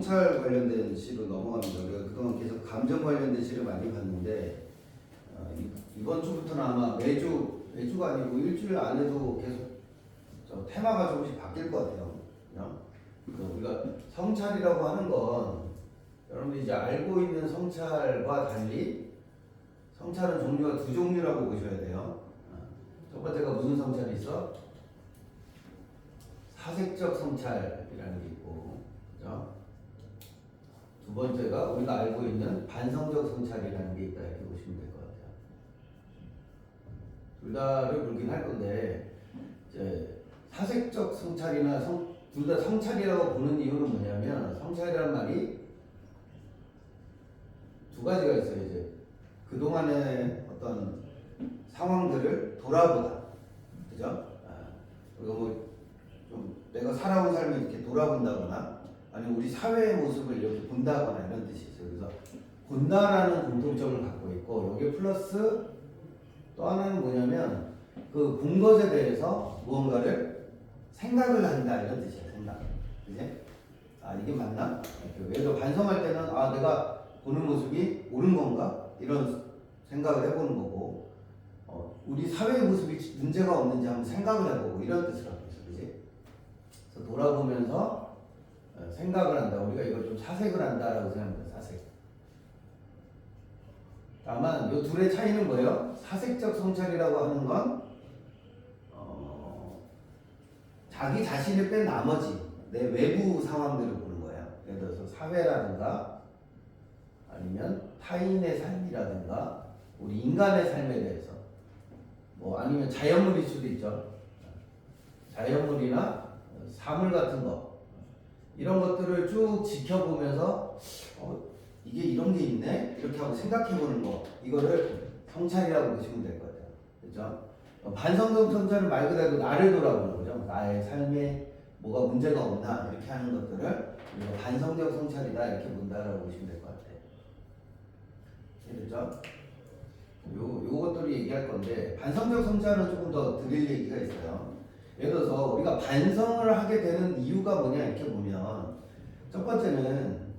성찰 관련된 시로 넘어갑니다. 우리가 그동안 계속 감정 관련된 시를 많이 봤는데 이번 주부터는 아마 매주가 아니고 일주일 안에도 계속 테마가 조금씩 바뀔 것 같아요. 우리가 성찰이라고 하는 건 여러분들이 이제 알고 있는 성찰과 달리 성찰은 종류가 두 종류라고 보셔야 돼요. 첫 번째가 무슨 성찰이 있어? 사색적 성찰이라는 게 있고, 그죠? 두 번째가 우리가 알고 있는 반성적 성찰이라는 게 있다 이렇게 보시면 될 것 같아요. 둘 다를 보긴 할 건데 이제 사색적 성찰이나 둘 다 성찰이라고 보는 이유는 뭐냐면 성찰이라는 말이 두 가지가 있어요. 이제 그동안의 어떤 상황들을 돌아보다, 그죠? 그리고 뭐 좀 내가 살아온 삶을 이렇게 돌아본다거나 아니면 우리 사회의 모습을 이렇게 본다거나 이런 뜻이 있어요. 그래서 본다라는 공통점을 갖고 있고 여기 플러스 또 하나는 뭐냐면 그 본 것에 대해서 무언가를 생각을 한다 이런 뜻이에요. 생각. 그지? 아 이게 맞나? 예를 들어 반성할 때는 아 내가 보는 모습이 옳은 건가? 이런 생각을 해보는 거고 우리 사회의 모습이 문제가 없는지 한번 생각을 해보고 이런 뜻을 갖고 있어요. 그지? 그래서 돌아보면서 생각을 한다. 우리가 이걸 좀 사색을 한다라고 생각합니다. 사색. 다만 이 둘의 차이는 뭐예요? 사색적 성찰이라고 하는 건 자기 자신을 뺀 나머지 내 외부 상황들을 보는 거예요. 예를 들어서 사회라든가 아니면 타인의 삶이라든가 우리 인간의 삶에 대해서 뭐 아니면 자연물일 수도 있죠. 자연물이나 사물 같은 거 이런 것들을 쭉 지켜보면서 이게 이런 게 있네? 이렇게 하고 생각해보는 거 이거를 성찰이라고 보시면 될 것 같아요. 그렇죠? 반성적 성찰은 말 그대로 나를 돌아보는 거죠. 나의 삶에 뭐가 문제가 없나 이렇게 하는 것들을 우리가 반성적 성찰이다 이렇게 본다라고 보시면 될 것 같아요. 그렇죠? 요것들을 얘기할 건데 반성적 성찰은 조금 더 드릴 얘기가 있어요. 예를 들어서 우리가 반성을 하게 되는 이유가 뭐냐 이렇게 보면 첫 번째는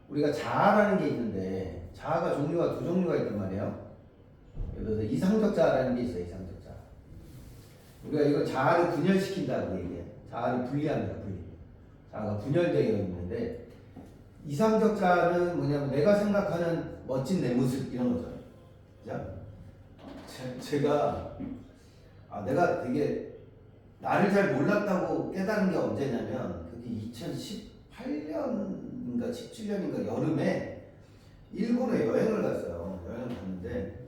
우리가 자아라는 게 있는데 자아가 종류가 두 종류가 있단 말이에요. 예를 들어서 이상적 자아라는 게 있어요. 이상적 자아. 우리가 이거 자아를 분열시킨다고 얘기해요. 자아를 분리합니다. 분리. 자아가 분열되어 있는데 이상적 자아는 뭐냐면 내가 생각하는 멋진 내 모습 이런 거죠. 그죠? 제가 내가 되게 나를 잘 몰랐다고 깨달은 게 언제냐면 그게 2018년인가 17년인가 여름에 일본에 여행을 갔어요. 여행을 갔는데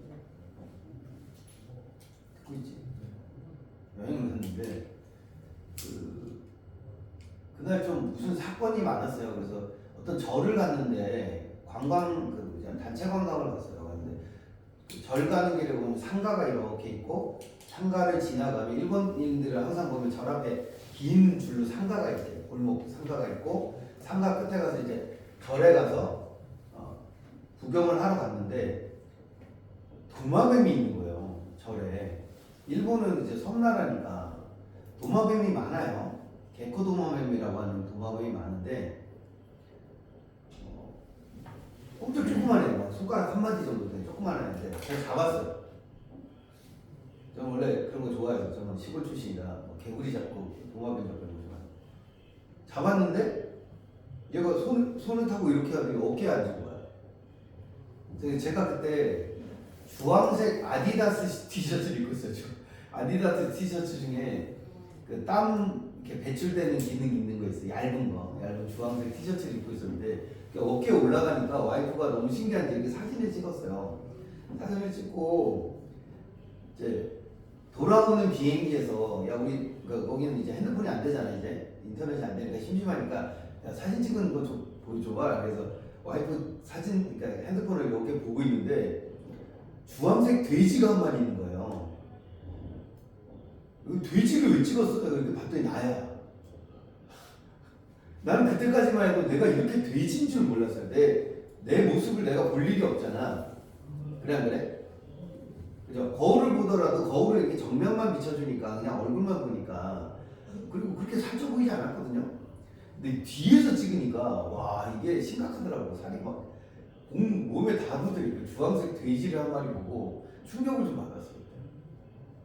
듣고 있지? 여행을 갔는데 그날 좀 무슨 사건이 많았어요. 그래서 어떤 절을 갔는데 단체 관광을 갔어요. 근데 절 가는 길에 보면 상가가 이렇게 있고 상가를 지나가면 일본인들을 항상 보면 절 앞에 긴 줄로 상가가 이렇게 골목 상가가 있고 상가 끝에 가서 이제 절에 가서 구경을 하러 갔는데 도마뱀이 있는 거예요. 절에. 일본은 이제 섬나라니까 도마뱀이 많아요. 개코 도마뱀이라고 하는 도마뱀이 많은데 엄청 조그만해요. 손가락 한 마디 정도 돼. 조그만 애인데 제가 잡았어요. 저는 원래 그런 거 좋아해요. 저는 시골 출신이라 개구리 잡고 도마뱀 잡고 이런 거 좋아해요. 잡았는데 얘가 손을 타고 이렇게 하더니 어깨에 앉은 거야. 제가 그때 주황색 아디다스 티셔츠를 입고 있었죠. 아디다스 티셔츠 중에 그 땀 이렇게 배출되는 기능이 있는 거 있어요. 얇은 주황색 티셔츠를 입고 있었는데 어깨에 올라가니까 와이프가 너무 신기한지 이렇게 사진을 찍었어요. 사진을 찍고 이제 돌아오는 비행기에서 우리 거기는 이제 핸드폰이 안 되잖아. 이제 인터넷이 안 되니까 심심하니까 사진 찍은 거 좀 보여줘봐. 그래서 와이프 사진 그러니까 핸드폰을 이렇게 보고 있는데 주황색 돼지가 한 마리 있는 거예요. 돼지를 왜 찍었어? 이렇게 봤더니 나야. 나는 그때까지만 해도 내가 이렇게 돼지인 줄 몰랐어요. 내 모습을 내가 볼 일이 없잖아. 그래 안 그래? 그죠? 거울을 보더라도 거울을 이렇게 정면만 비춰주니까 그냥 얼굴만 보니까 그리고 그렇게 살쪄 보이지 않았거든요. 근데 뒤에서 찍으니까 와 이게 심각하더라고. 살이 막 몸에 다 묻어있고 주황색 돼지를 한 마리 보고 충격을 좀 받았어.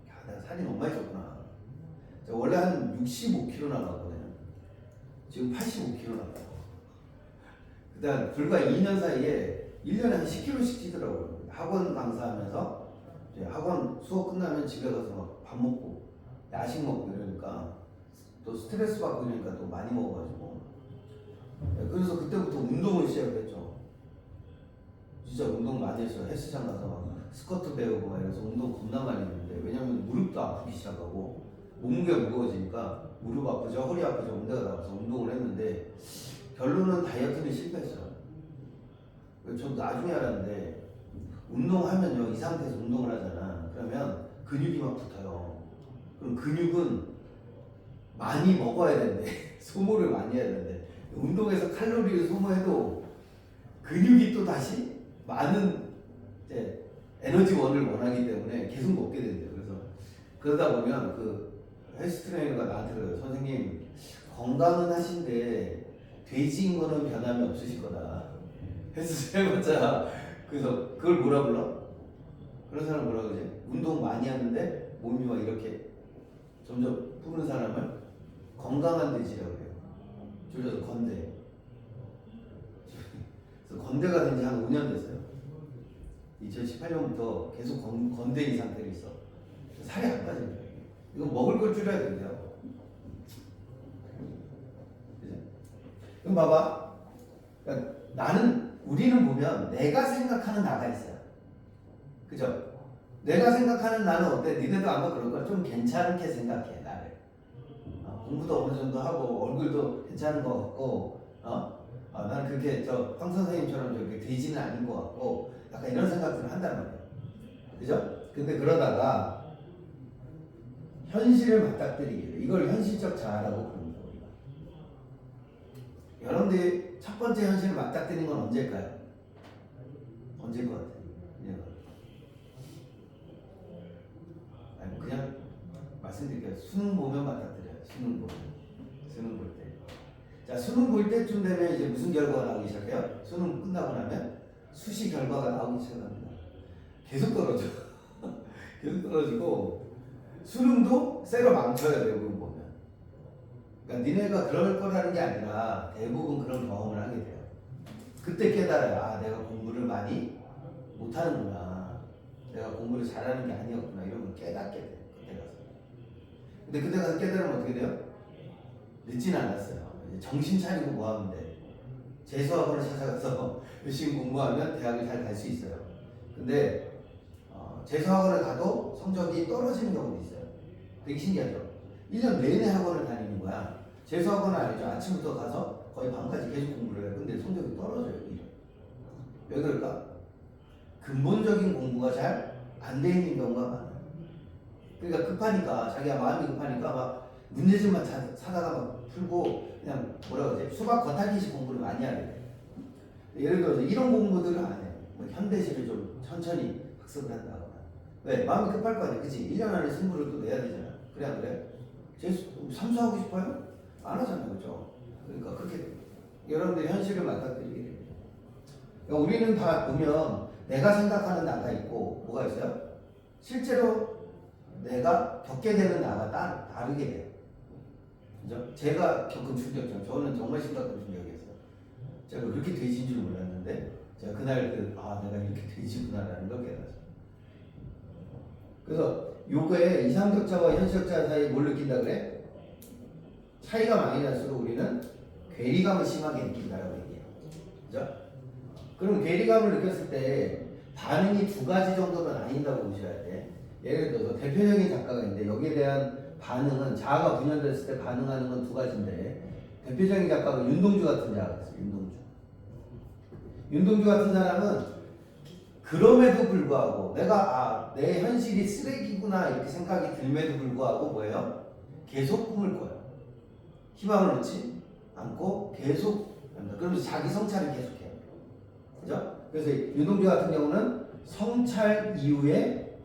야 내가 살이 너무 많이 쪘구나. 제가 원래 한 65kg 나갔거든요. 지금 85kg 나가요. 그다음 불과 2년 사이에 1년에 한 10kg씩 찌더라고요. 학원 강사하면서 이제 학원 수업 끝나면 집에 가서 막 밥 먹고 야식 먹고 이러니까 또 스트레스 받고 이러니까 또 많이 먹어가지고 그래서 그때부터 운동을 시작했죠. 진짜 운동 많이 했어요. 헬스장 가서 막 스쿼트 배우고 막 이래서 운동 겁나 많이 했는데 왜냐면 무릎도 아프기 시작하고 몸무게가 무거워지니까 무릎 아프죠, 허리 아프죠, 온데가 나가서 운동을 했는데 결론은 다이어트는 실패했어요. 저도 나중에 알았는데 운동하면요 이 상태에서 운동을 하잖아. 그러면 근육이 막 붙어요. 그럼 근육은 많이 먹어야 되는데 소모를 많이 해야 되는데 운동에서 칼로리를 소모해도 근육이 또 다시 많은 이제 에너지원을 원하기 때문에 계속 먹게 된대요. 그래서 그러다 보면 그 헬스 트레이너가 나한테 그래요. 선생님 건강은 하신데 돼지인 거는 변함이 없으실 거다. 헬스 해봤자 그래서 그걸 뭐라 불러? 그런 사람 뭐라 그러지? 운동 많이 하는데 몸이 막 이렇게 점점 부는 사람을 건강한 돼지라고 해요. 줄여서 건대. 그래서 건대가 된 지 한 5년 됐어요. 2018년부터 계속 건대인 상태로 있어. 살이 안 빠집니다. 이건 먹을 걸 줄여야 된대요. 그죠? 그럼 봐봐. 그러니까 우리는 보면 내가 생각하는 나가 있어요. 그죠? 내가 생각하는 나는 어때? 니네도 아마 그럴 거야. 좀 괜찮게 생각해, 나를. 공부도 어느 정도 하고, 얼굴도 괜찮은 것 같고, 나는 그렇게 황 선생님처럼 저렇게 돼지는 아닌 것 같고, 약간 이런 생각들을 한단 말이야. 그죠? 근데 그러다가, 현실을 맞닥뜨리게 돼. 이걸 현실적 자아라고 부릅니다, 우리가. 여러분들이 첫 번째 현실을 맞닥뜨리는 건 언제일까요? 언제일 것 같아요? 그냥 말씀드릴게요. 수능 보면 맞닥뜨려요. 수능 볼 때. 자, 수능 볼 때쯤 되면 이제 무슨 결과가 나오기 시작해요? 수능 끝나고 나면 수시 결과가 나오기 시작합니다. 계속 떨어져. 계속 떨어지고 수능도 쇠로 망쳐요. 대부분 보면. 그러니까 니네가 그럴 거라는 게 아니라 대부분 그런 경험을 하게 돼요. 그때 깨달아요. 내가 공부를 많이 못하는구나. 내가 공부를 잘하는 게 아니었구나. 이런 걸 깨닫게 돼요. 그때 가서. 근데 그때 가서 깨달으면 어떻게 돼요? 늦진 않았어요. 이제 정신 차리고 뭐 하면 돼. 재수학원을 찾아가서 열심히 공부하면 대학을 잘 갈 수 있어요. 근데 재수학원을 가도 성적이 떨어지는 경우도 있어요. 되게 신기하죠? 1년 내내 학원을 다니는 거야. 재수학원은 아니죠. 아침부터 가서 거의 밤까지 계속 공부를 해요. 근데 성적이 떨어져요. 왜 그럴까? 근본적인 공부가 잘 안 돼 있는 경우가 많아요. 그러니까 급하니까, 자기가 마음이 급하니까 막 문제집만 사다가 막 풀고 그냥 뭐라 그러지? 수박 겉핥기식 공부를 많이 하게 돼요. 예를 들어서 이런 공부들을 안 해요. 뭐 현대시를 좀 천천히 학습을 한다거나. 왜? 마음이 급할 거 아니야. 그치? 1년 안에 승부를 또 내야 되잖아. 그래 안 그래? 삼수하고 싶어요? 안 하잖아요. 그죠? 그러니까 그렇게 여러분들이 현실을 맞닥뜨리게 됩니다. 그러니까 우리는 다 보면 내가 생각하는 나가 있고 뭐가 있어요? 실제로 내가 겪게 되는 나가 다르게 돼요. 그죠? 제가 겪은 충격점, 저는 정말 심각한 충격이었어요. 제가 그렇게 돼지인 줄 몰랐는데 제가 그날 내가 이렇게 돼지구나라는 걸 깨달았어요. 그래서 요거에 이상격자와 현실격자 사이에 뭘 느낀다 그래? 차이가 많이 날수록 우리는 괴리감을 심하게 느낀다라고 얘기해요. 그죠? 그럼 괴리감을 느꼈을 때 반응이 두 가지 정도는 아닌다고 보셔야 돼. 예를 들어서 대표적인 작가가 있는데 여기에 대한 반응은 자아가 분열됐을 때 반응하는 건 두 가지인데 대표적인 작가가 윤동주 같은 작가가 있어요. 윤동주 같은 사람은 그럼에도 불구하고 내가 내 현실이 쓰레기구나 이렇게 생각이 들면도 불구하고 뭐예요? 계속 꿈을 꿔요. 희망을 놓지 않고 계속 합니다. 그러면서 자기 성찰을 계속해요. 그죠? 그래서 윤동주 같은 경우는 성찰 이후에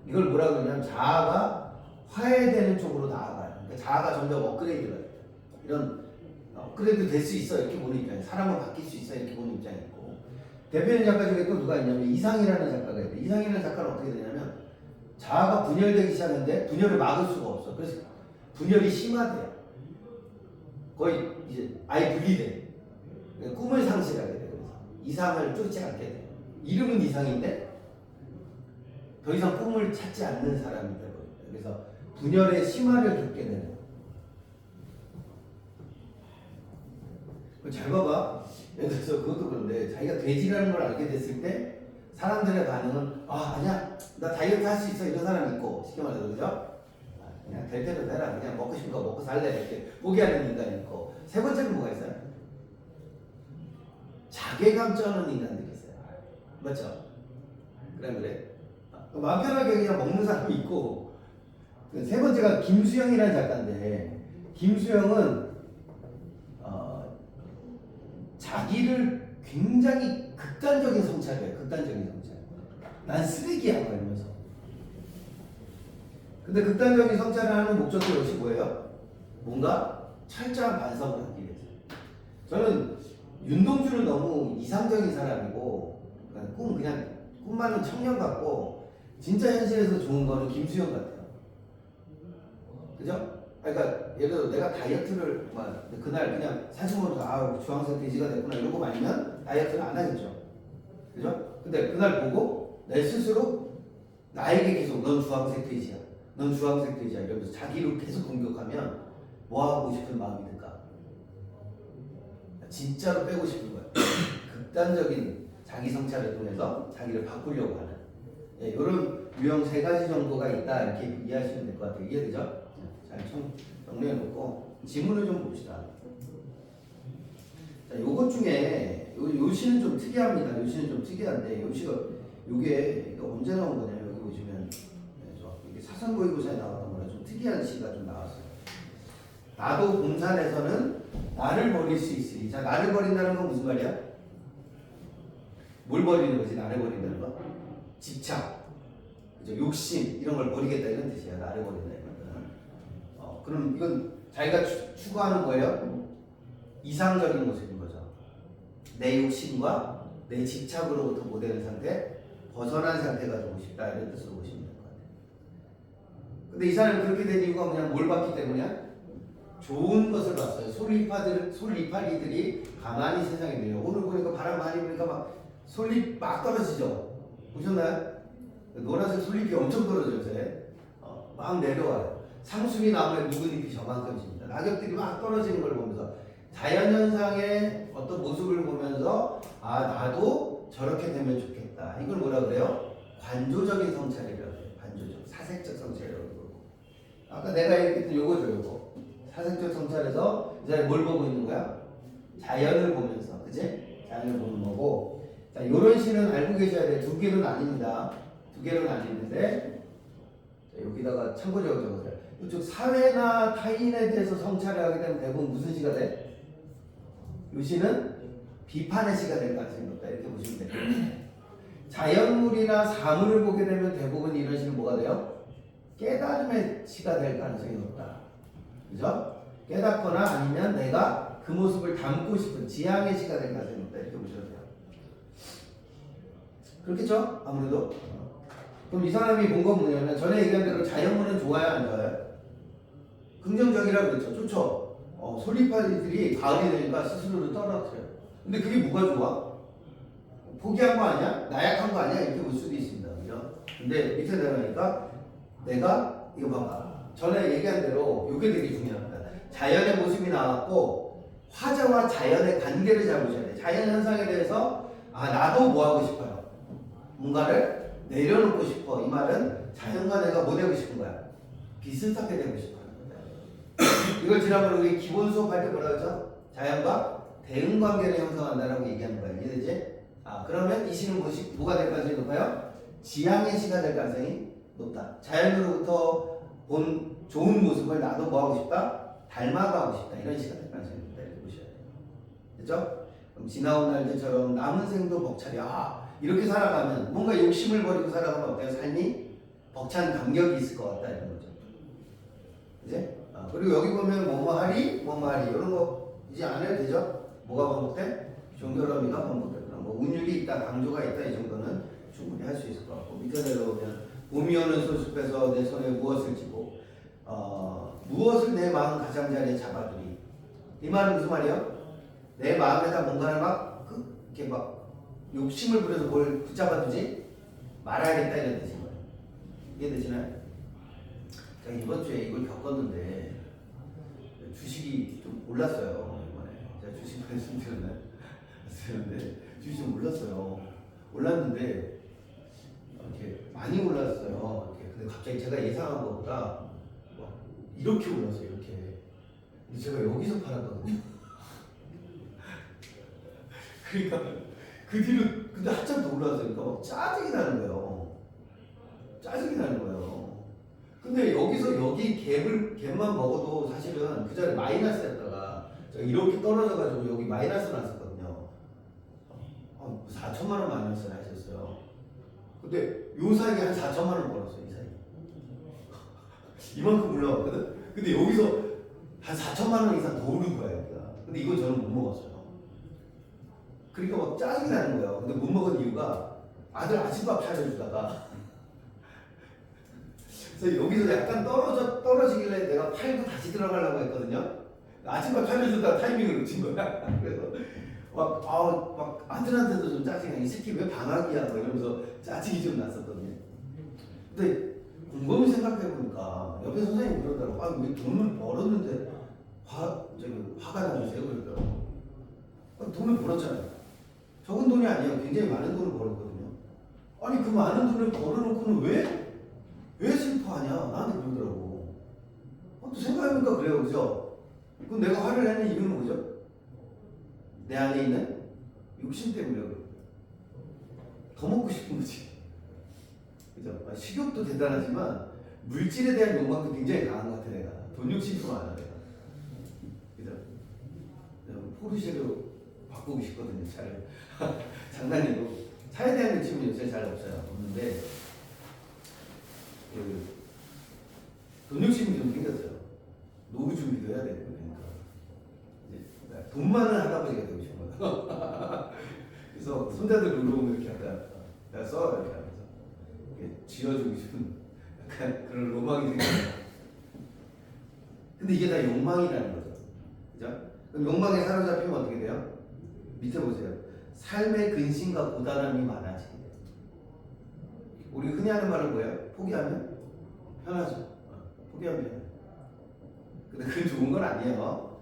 이걸 뭐라 그러냐면 자아가 화해되는 쪽으로 나아가요. 그러니까 자아가 점점 업그레이드가 돼요. 이런 업그레이드 될 수 있어 이렇게 보는 입장이, 사람은 바뀔 수 있어 이렇게 보는 입장이 있고, 대표적인 작가 중에 또 누가 있냐면 이상이라는 작가가 있대. 이상이라는 작가는 어떻게 되냐면 자아가 분열되기 시작하는데 분열을 막을 수가 없어. 그래서 분열이 심화돼요. 거의 이제 아예 분리돼. 꿈을 상실하게 돼. 그래서 이상을 쫓지 않게 돼. 이름은 이상인데 더 이상 꿈을 찾지 않는 사람이 되거든요. 그래서 분열의 심화를 겪게 되는 거예요. 잘 봐봐. 예를 들어서 그것도 그런데 자기가 돼지라는 걸 알게 됐을 때 사람들의 반응은 아니야 나 다이어트 할 수 있어 이런 사람이 있고, 쉽게 말해서 그죠? 그냥 될 대로 되라, 그냥 먹고 싶은 거 먹고 살래 이렇게 포기하는 인간이 있고, 세 번째는 뭐가 있어요? 자괴감 쩌는 인간들이 있어요. 맞죠? 그래. 마음 편하게 그냥 먹는 사람이 있고, 세 번째가 김수영이라는 작가인데, 김수영은 자기를 굉장히 극단적인 성찰이에요. 극단적인 성찰. 난 쓰레기야 이러면서. 근데 극단적인 성찰을 하는 목적도 역시 뭐예요? 뭔가 철저한 반성을 하기 위해서. 저는 윤동주는 너무 이상적인 사람이고, 그냥 꿈 많은 청년 같고, 진짜 현실에서 좋은 거는 김수영 같아요. 그죠? 그러니까 예를 들어 내가 다이어트를 그날 그냥 사슴으로 주황색 돼지가 됐구나 이러고 말면 다이어트는 안 하겠죠. 그죠? 근데 그날 보고 내 스스로 나에게 계속 넌 주황색 돼지야, 넌 주황색 돼지야 이러면서 자기를 계속 공격하면 뭐 하고 싶은 마음이 들까? 진짜로 빼고 싶은 거야. 극단적인 자기 성찰을 통해서 자기를 바꾸려고 하는, 이런 유형 세 가지 정도가 있다 이렇게 이해하시면 될 것 같아요. 이해되죠? 잘 정리해놓고 지문을 좀 봅시다. 자, 요것 중에 요 시는 좀 특이합니다. 요 시는 좀 특이한데, 요 시가 요게 언제 나온 거냐면 여기 보시면 이게 사선모의고사에 나왔던 거라 좀 특이한 시가 좀 나왔어요. 나도 공산에서는 나를 버릴 수 있으리. 자, 나를 버린다는 건 무슨 말이야? 뭘 버리는 거지? 나를 버린다는 거? 집착, 그죠? 욕심 이런 걸 버리겠다 이런 뜻이야. 나를 버린다 이런 거는. 그럼 이건 자기가 추구하는 거예요. 이상적인 모습인 거죠. 내 욕심과 내 집착으로부터 모델의 상태, 벗어난 상태가 되고 싶다 이런 뜻으로 보시면 될 것 같아요. 근데 이 사람이 그렇게 된 이유가 뭐냐? 뭘 봤기 때문이야? 좋은 것을 봤어요. 솔잎파리들이 가만히 세상에 내려. 오늘 보니까 바람 많이 부니까 막 솔잎 막 떨어지죠. 보셨나요? 노란색 솔잎이 엄청 떨어져요. 막 내려와요. 상수리 나무에 묵은 잎이 저만큼입니다. 낙엽들이 막 떨어지는 걸 보면서 자연현상의 어떤 모습을 보면서 나도 저렇게 되면 좋겠다. 이걸 뭐라 그래요? 관조적인 성찰이라고 해요. 관조적, 사색적 성찰이라고 그러고. 아까 내가 얘기했던 요거죠, 요거. 사색적 성찰에서 이 사람이 뭘 보고 있는 거야? 자연을 보면서, 그치? 자연을 보는 거고. 자, 요런 시는 알고 계셔야 돼. 두 개는 아닙니다. 두 개는 아닌데, 자, 여기다가 참고적으로 적으세요. 이쪽 사회나 타인에 대해서 성찰을 하게 되면 대부분 무슨 시가 돼? 요 시는 비판의 시가 될 가능성이 높다. 이렇게 보시면 돼요. 자연물이나 사물을 보게 되면 대부분 이런 시는 뭐가 돼요? 깨달음의 시가 될 가능성이 높다. 그죠? 깨닫거나 아니면 내가 그 모습을 담고 싶은 지향의 시가 될 가능성이 높다. 이렇게 보셔도 돼요. 그렇겠죠? 아무래도. 그럼 이 사람이 본 건 뭐냐면 전에 얘기한 대로 자연물은 좋아요, 안 좋아요? 긍정적이라고 그랬죠. 좋죠? 솔잎파리들이 가을이 되니까 스스로를 떨어뜨려요. 근데 그게 뭐가 좋아? 포기한 거 아니야? 나약한 거 아니야? 이렇게 볼 수도 있습니다. 그죠? 근데 밑에 내려가니까 내가 이거 봐봐. 전에 얘기한 대로 이게 되게 중요합니다. 자연의 모습이 나왔고 화자와 자연의 관계를 잘 보셔야 돼. 자연 현상에 대해서 나도 뭐 하고 싶어요? 뭔가를 내려놓고 싶어. 이 말은 자연과 내가 뭐 되고 싶은 거야? 비슷하게 되고 싶어. 이걸 지난번에 우리 기본 수업할 때 뭐라 그랬죠? 자연과 대응관계를 형성한다라고 얘기하는 거예요. 이해되지? 그러면 이 시는 뭐가 될 가능성이 높아요? 지향의 시가 될 가능성이 높다. 자연으로부터 본 좋은 모습을 나도 뭐 하고 싶다? 닮아가고 싶다. 이런 시가 될 가능성이 높다. 이렇게 보셔야 돼요. 됐죠? 그럼 지나온 날들처럼 남은 생도 벅차려. 이렇게 살아가면 뭔가 욕심을 버리고 살아가면 어때요? 삶이 벅찬 감격이 있을 것 같다. 이런 거죠. 그지? 그리고 여기 보면 뭐뭐하리 이런 거 이제 안 해도 되죠? 뭐가 반복돼? 종결어미가 반복돼. 뭐 운율이 있다, 강조가 있다 이 정도는 충분히 할 수 있을 것 같고 밑에 내려오면 봄이 오는 소숲에서 내 손에 무엇을 쥐고 무엇을 내 마음 가장자리에 잡아두리. 이 말은 무슨 말이에요? 내 마음에다 뭔가를 막 이렇게 막 욕심을 부려서 뭘 붙잡아두지 말아야겠다 이런 뜻인 거예요. 이해되시나요? 제가 이번 주에 이걸 겪었는데 주식이 좀 올랐어요. 이번에 제가 주식 말씀드렸는데 주식이 좀 올랐어요. 올랐는데 이렇게 많이 올랐어요. 이렇게. 근데 갑자기 제가 예상한 것보다 막 이렇게 올랐어요. 이렇게. 근데 제가 여기서 팔았거든요. 그러니까 그 뒤로 근데 한참 더 올라왔으니까 막 짜증이 나는 거예요. 짜증이 나는 거예요. 근데 여기서 여기 갭만 먹어도 사실은 그 전에 마이너스였다가 이렇게 떨어져가지고 여기 마이너스 났었거든요. 4천만 원 마이너스를 하셨어요. 근데 요 사이에 한 4천만 원 벌었어요. 이 사이. 이만큼 올라왔거든. 근데 여기서 한 4천만 원 이상 더 오른 거예요. 여기가. 근데 이거 저는 못 먹었어요. 그러니까 막 짜증이 나는 거예요. 근데 못 먹은 이유가 아들 아침밥 차려주다가 그래서 여기서 약간 떨어지길래 내가 팔고 다시 들어가려고 했거든요. 아침밥 차려주다가 타이밍을 놓친 거야. 그래서 막 아들한테도 좀 짜증이 이 새끼 왜 방학이야 뭐 이러면서 짜증이 좀 났었거든요. 근데 곰곰이 생각해보니까 옆에 선생님이 그러더라고. 왜 돈을 벌었는데 화가 나주세요 그러더라고. 돈을 벌었잖아요. 적은 돈이 아니에요. 굉장히 많은 돈을 벌었거든요. 아니 그 많은 돈을 벌어놓고는 왜 슬퍼하냐 나한테 그러더라고. 또 생각해보니까 그래요. 그죠? 그럼 내가 화를 내는 이유는 뭐죠? 내 안에 있는 욕심 때문에요. 더 먹고 싶은 거지. 그죠? 식욕도 대단하지만 물질에 대한 욕망도 굉장히 강한 것 같아 내가. 돈 욕심도 많아 내가. 그죠? 포르쉐로 바꾸고 싶거든요 차를. 장난이고 차에 대한 욕심은 요새 잘 없는데 돈 욕심이 좀 생겼어요. 노후 준비도 해야 되고 그러니까 이제 돈 많은 할아버지가 되고 싶은 거야. 그래서 손자들 놀러 오면 이렇게 약간 내가 써 이렇게 하면서 이렇게 쥐어주고 싶은 약간 그런 로망이 생겨요. 근데 이게 다 욕망이라는 거죠. 그죠? 그럼 욕망에 사로잡히면 어떻게 돼요? 밑에 보세요. 삶의 근심과 고단함이 많아지게 돼요. 우리 흔히 하는 말은 뭐예요? 포기하면 편하죠. 포기하면 편해요. 근데 그건 좋은 건 아니에요.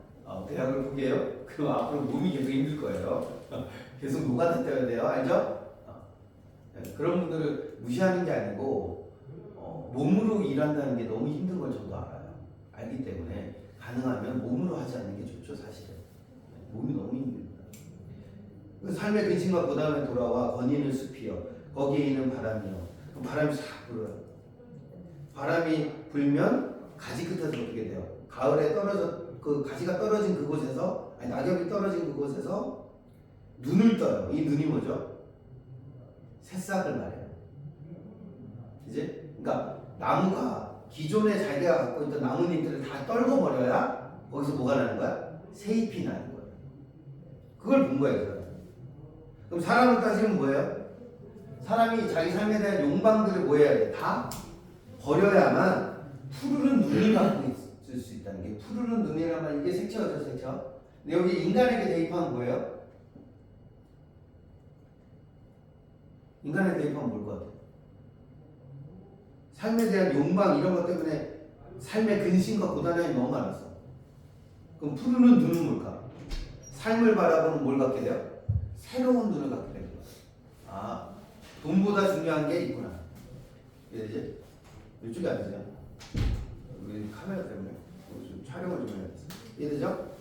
대학을 포기해요? 그럼 앞으로 몸이 계속 힘들 거예요. 계속 노가다 떼야 돼요. 알죠? 그런 분들을 무시하는 게 아니고 몸으로 일한다는 게 너무 힘든 걸 저도 알아요. 알기 때문에 가능하면 몸으로 하지 않는 게 좋죠. 사실은. 몸이 너무 힘듭니다. 삶의 근심과 고단함에 돌아와 거니는 숲이여 거기에 있는 바람이여. 그럼 바람이 싹 불어요. 바람이 불면 가지 끝에서 어떻게 돼요? 가을에 그 가지가 떨어진 그곳에서 낙엽이 떨어진 그곳에서 눈을 떠요. 이 눈이 뭐죠? 새싹을 말해요. 이제 그러니까 나무가 기존에 자기가 갖고 있던 나뭇잎들을 다 떨궈버려야 거기서 뭐가 나는 거야? 새잎이 나는 거예요. 그걸 본 거예요. 그럼 사람을 따지면 뭐예요? 사람이 자기 삶에 대한 욕망들을 뭐 해야 돼? 다 버려야만 푸르른 눈을 갖고 있을 수 있다는 게 푸르른 눈이라면 이게 색채죠, 색채. 근데 여기 인간에게 대입하면 뭐예요? 인간에게 대입하면 뭘 것 같아요? 삶에 대한 욕망 이런 것 때문에 삶의 근심과 고단함이 너무 많았어. 그럼 푸르른 눈은 뭘까? 삶을 바라보는 뭘 갖게 돼요? 새로운 눈을 갖게 돼요. 돈보다 중요한 게 있구나. 이제 이쪽에 앉으세요. 우리 카메라 때문에 좀 촬영을 좀 해야 돼. 이해되죠?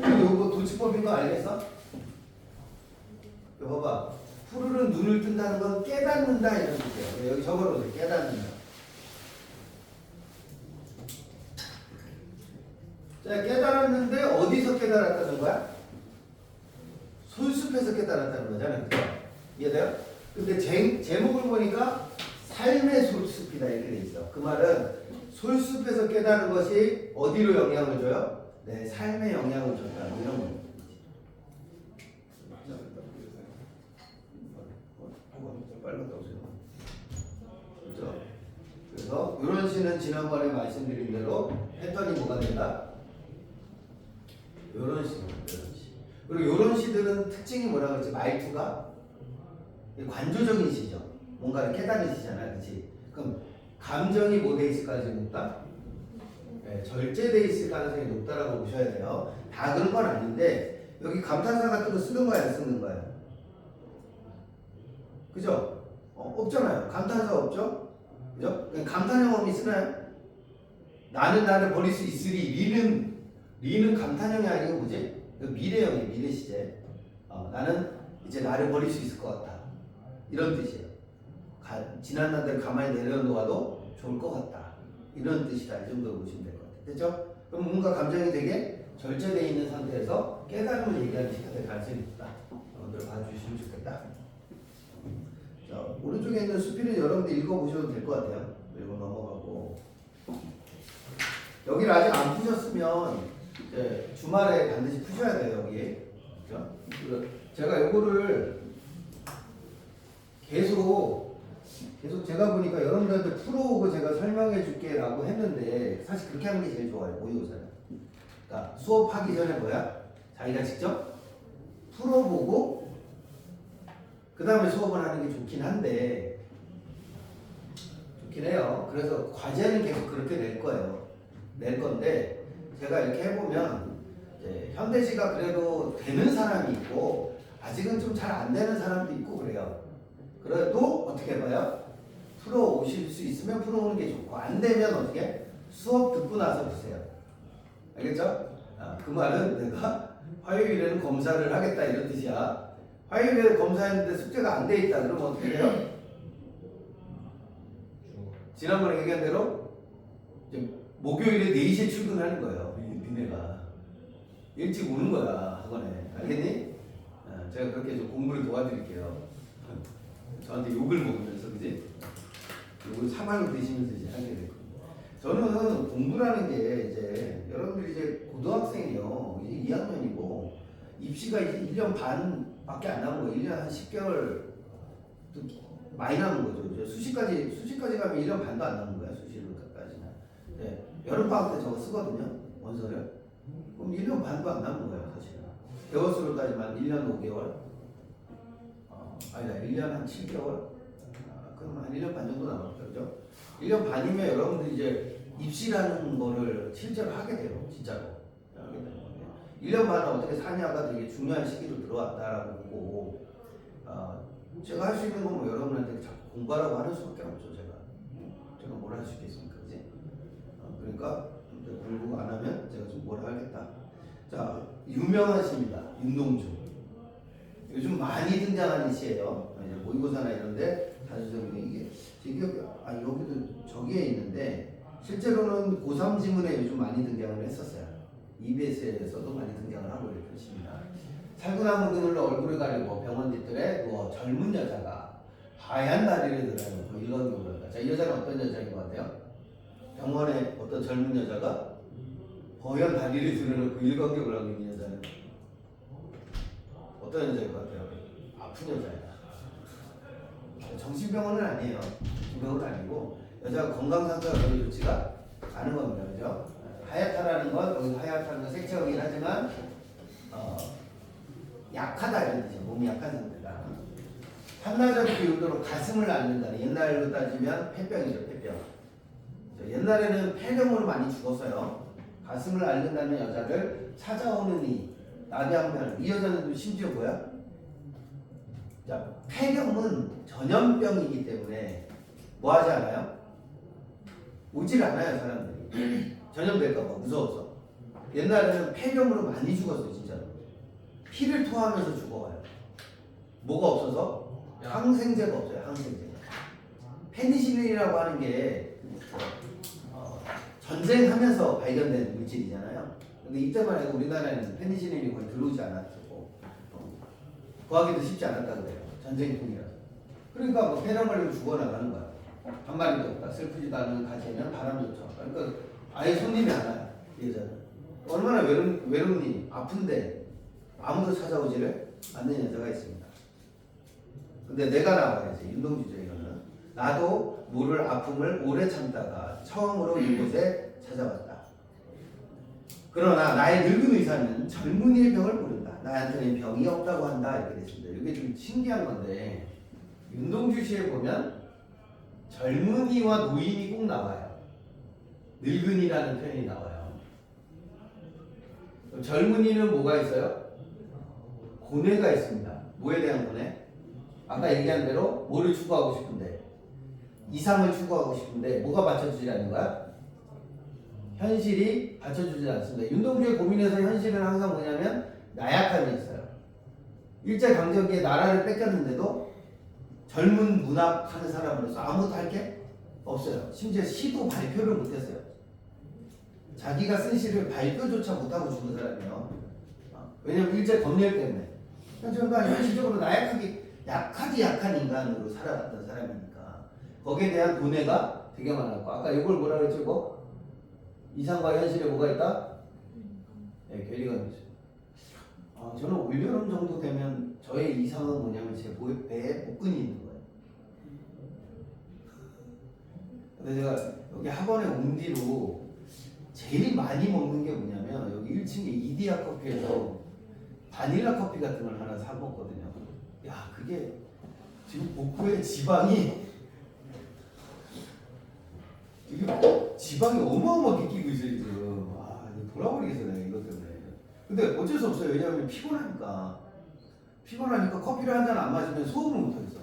그리고 이거 도치법인 거 알겠어? 이거 봐봐. 푸르른 눈을 뜬다는 건 깨닫는다 이런 뜻이에요. 여기 적어놓으세요. 깨닫는다. 자, 깨달았는데 어디서 깨달았다는 거야? 솔숲에서 깨달았다는 거잖아요. 이해돼요? 근데 제목을 보니까 삶의 솔숲이다 이렇게 돼 있어. 그 말은 솔숲에서 깨달은 것이 어디로 영향을 줘요? 내 삶에 영향을 줬다 이런 거. 빨갛다고 그렇죠? 그래서 이런 시는 지난번에 말씀드린 대로 패턴이 뭐가 된다? 이런 시, 그리고 이런 시들은 특징이 뭐라 그러지? 말투가 관조적인 시죠. 뭔가를 깨달은 시잖아, 그렇지? 그럼 감정이 뭐 돼 있을 가능성이 높다? 네, 절제돼 있을 가능성이 높다라고 보셔야 돼요. 다 그런 건 아닌데 여기 감탄사 같은 거 쓰는 거야, 안 쓰는 거야? 그죠? 없잖아요. 감탄사 없죠? 그죠? 감탄형 어미 쓰나요? 나는 나를 버릴 수 있으리. 리는 감탄형이 아니고 뭐지? 미래형이에요. 미래 시제. 나는 이제 나를 버릴 수 있을 것 같다. 이런 뜻이에요. 지난 날들 가만히 내려놓아도 좋을 것 같다. 이런 뜻이다. 이 정도로 보시면 될 것 같아요. 됐죠? 그럼 뭔가 감정이 되게 절제되어 있는 상태에서 깨달음을 얘기하는 시가 될 가능성이 있다. 여러분들 봐주시면 좋겠다. 자, 오른쪽에 있는 수필은 여러분들 읽어보셔도 될 것 같아요. 읽어 넘어가고. 여기를 아직 안 푸셨으면 이제 주말에 반드시 푸셔야 돼요. 여기. 그죠? 제가 요거를 계속 제가 보니까 여러분들한테 풀어오고 제가 설명해 줄게 라고 했는데 사실 그렇게 하는 게 제일 좋아요. 모의고사는. 그러니까 수업하기 전에 뭐야? 자기가 직접 풀어보고 그 다음에 수업을 하는 게 좋긴 한데 좋긴 해요. 그래서 과제는 계속 그렇게 낼 거예요. 낼 건데 제가 이렇게 해보면 이제 현대시가 그래도 되는 사람이 있고 아직은 좀 잘 안 되는 사람도 있고 그래요. 그래도 어떻게 해봐요? 풀어오실 수 있으면 풀어오는 게 좋고 안 되면 어떻게? 수업 듣고 나서 보세요. 알겠죠? 그 말은 내가 화요일에는 검사를 하겠다 이런 뜻이야. 화요일에 검사했는데 숙제가 안 돼 있다. 그러면 어떻게 해요? 지난번에 얘기한 대로 이제 목요일에 4시에 출근하는 거예요. 니네가 일찍 오는 거야 학원에. 알겠니? 제가 그렇게 좀 공부를 도와드릴게요. 저한테 욕을 먹으면서 그지? 욕을 사방을 드시면서 이제 하게 되고. 저는 공부라는 게 이제 여러분들이 이제 고등학생이요. 이제 2학년이고 입시가 이제 1년 반밖에 안 남은 거예요. 1년 한 10개월 많이 남은 거죠. 이제 수시까지 가면 1년 반도 안 남은 거야. 수시까지는. 네. 여름방학 때 저거 쓰거든요. 원서를. 그럼 1년 반도 안 남은 거예요. 사실은. 개월수로까지만 1년 5개월. 아니다. 1년 한 7개월. 그럼 한 1년 반 정도 남았죠. 그죠? 1년 반이면 여러분들이 이제 입시라는 거를 실제로 하게 돼요. 진짜로. 1년 반은 어떻게 사냐가 되게 중요한 시기로 들어왔다라고 보고 제가 할 수 있는 건 뭐 여러분한테 자꾸 공부하라고 하는 수밖에 없죠. 제가 뭘 할 수 있겠습니까? 그지? 그러니까 공부 안 하면 제가 좀 뭘 하겠다. 자, 유명한 시입니다. 윤동주. 요즘 많이 등장하는 시예요. 이제 모의고사나 이런데 다수적으로 이게 제 기억에 여기도 저기에 있는데 실제로는 고3 지문에 요즘 많이 등장을 했었어요. EBS에서도 많이 등장을 하고 있는 시입니다. 살구나무 그늘로 얼굴을 가리고 병원 뒤뜰에 누워 젊은 여자가 하얀 다리를 들어놓고 일광욕을. 자, 이 여자는 어떤 여자인 것 같아요? 병원에 어떤 젊은 여자가 허연 다리를 들어놓고 일광욕을 하고 있는 여자는 어떤 여자인 것 같아요? 아픈 여자예요. 정신병원은 아니에요. 정신병원은 아니고 여자가 건강 상태가 별로 좋지가 않은 겁니다. 그죠? 하얗다라는 건 여기 하얗다는 건 색채이긴 하지만 약하다 이런 뜻이에요. 몸이 약한 상태다. 한나절이 비우도록 가슴을 앓는다는 옛날로 따지면 폐병이죠. 폐병. 옛날에는 폐렴으로 많이 죽었어요. 가슴을 앓는다는 여자를 찾아오는 이 나비한변. 이 여자는 심지어 뭐야? 자, 폐렴은 전염병이기 때문에 뭐 하지 않아요? 오질 않아요 사람들이. 전염될까봐 무서워서. 옛날에는 폐렴으로 많이 죽었어요 진짜로. 피를 토하면서 죽어가요. 뭐가 없어서? 항생제가 없어요. 항생제가. 페니실린이라고 하는 게 전쟁하면서 발견된 물질이잖아요. 근데 이때만 해도 우리나라에는 페니실린이 거의 들어오지 않았고 구하기도 쉽지 않았다 그래요. 전쟁통이라서. 그러니까 뭐 폐렴 걸리면 죽어나가는 거야. 한 마리도 없다. 슬프지도 않은 가지에는 바람조차. 그러니까 아예 손님이 안 와요. 이 여자는. 얼마나 외롭니? 아픈데 아무도 찾아오지를 않는 여자가 있습니다. 근데 내가 나와야지. 윤동주죠 이거는. 나도 모를 아픔을 오래 참다가 처음으로 이곳에 찾아왔다. 그러나 나의 늙은 의사는 젊은이의 병을 모른다. 나한테는 병이 없다고 한다. 이렇게 됐습니다. 이게 좀 신기한 건데 윤동주 시에 보면 젊은이와 노인이 꼭 나와요. 늙은이라는 표현이 나와요. 젊은이는 뭐가 있어요? 고뇌가 있습니다. 뭐에 대한 고뇌? 아까 얘기한 대로 뭐를 추구하고 싶은데 이상을 추구하고 싶은데 뭐가 받쳐주지 않는 거야? 현실이 받쳐주지 않습니다. 윤동주의 고민에서 현실은 항상 뭐냐면 나약함이었어요. 일제강점기에 나라를 뺏겼는데도 젊은 문학하는 사람으로서 아무것도 할 게 없어요. 심지어 시도 발표를 못했어요. 자기가 쓴 시를 발표조차 못하고 죽은 사람이에요. 왜냐면 일제 검열 때문에. 그러니까 현실적으로 약하디 약한 인간으로 살아갔던 사람이니까 거기에 대한 고뇌가 되게 많았고 아까 이걸 뭐라 그랬죠? 이거? 이상과 현실에 뭐가 있다? 네, 괴리가 있어요. 저는 올여름 정도 되면 저의 이상은 뭐냐면 제 배에 복근이 있는 거예요. 근데 제가 여기 학원에 온 뒤로 제일 많이 먹는 게 뭐냐면 여기 1층에 이디야 커피에서 바닐라 커피 같은 걸 하나 사 먹거든요. 야, 그게 지금 복부에 지방이 어마어마하게 끼고 있어요 지금. 돌아버리겠어 내가 이것 때문에. 근데 어쩔 수 없어요. 왜냐하면 피곤하니까 커피를 한 잔 안 마시면 소음을 못 하겠어.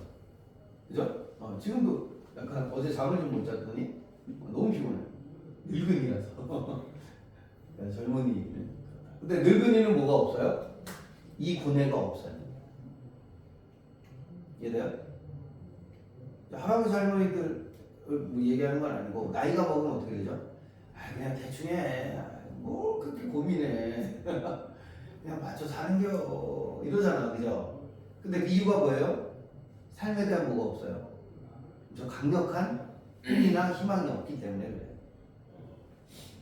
그죠? 지금도 약간 어제 잠을 좀 못 잤더니 너무 피곤해. 늙은이라서. 젊은이. 근데 늙은이는 뭐가 없어요? 이 고뇌가 없어요. 이해돼요? 할아버지 할머니들 뭐 얘기하는 건 아니고 나이가 먹으면 어떻게 되죠? 그냥 대충 해. 뭘 그렇게 고민해. 그냥 맞춰 사는겨 이러잖아. 그죠? 근데 그 이유가 뭐예요? 삶에 대한 뭐가 없어요. 저 강력한 꿈이나 희망이 없기 때문에 그래요.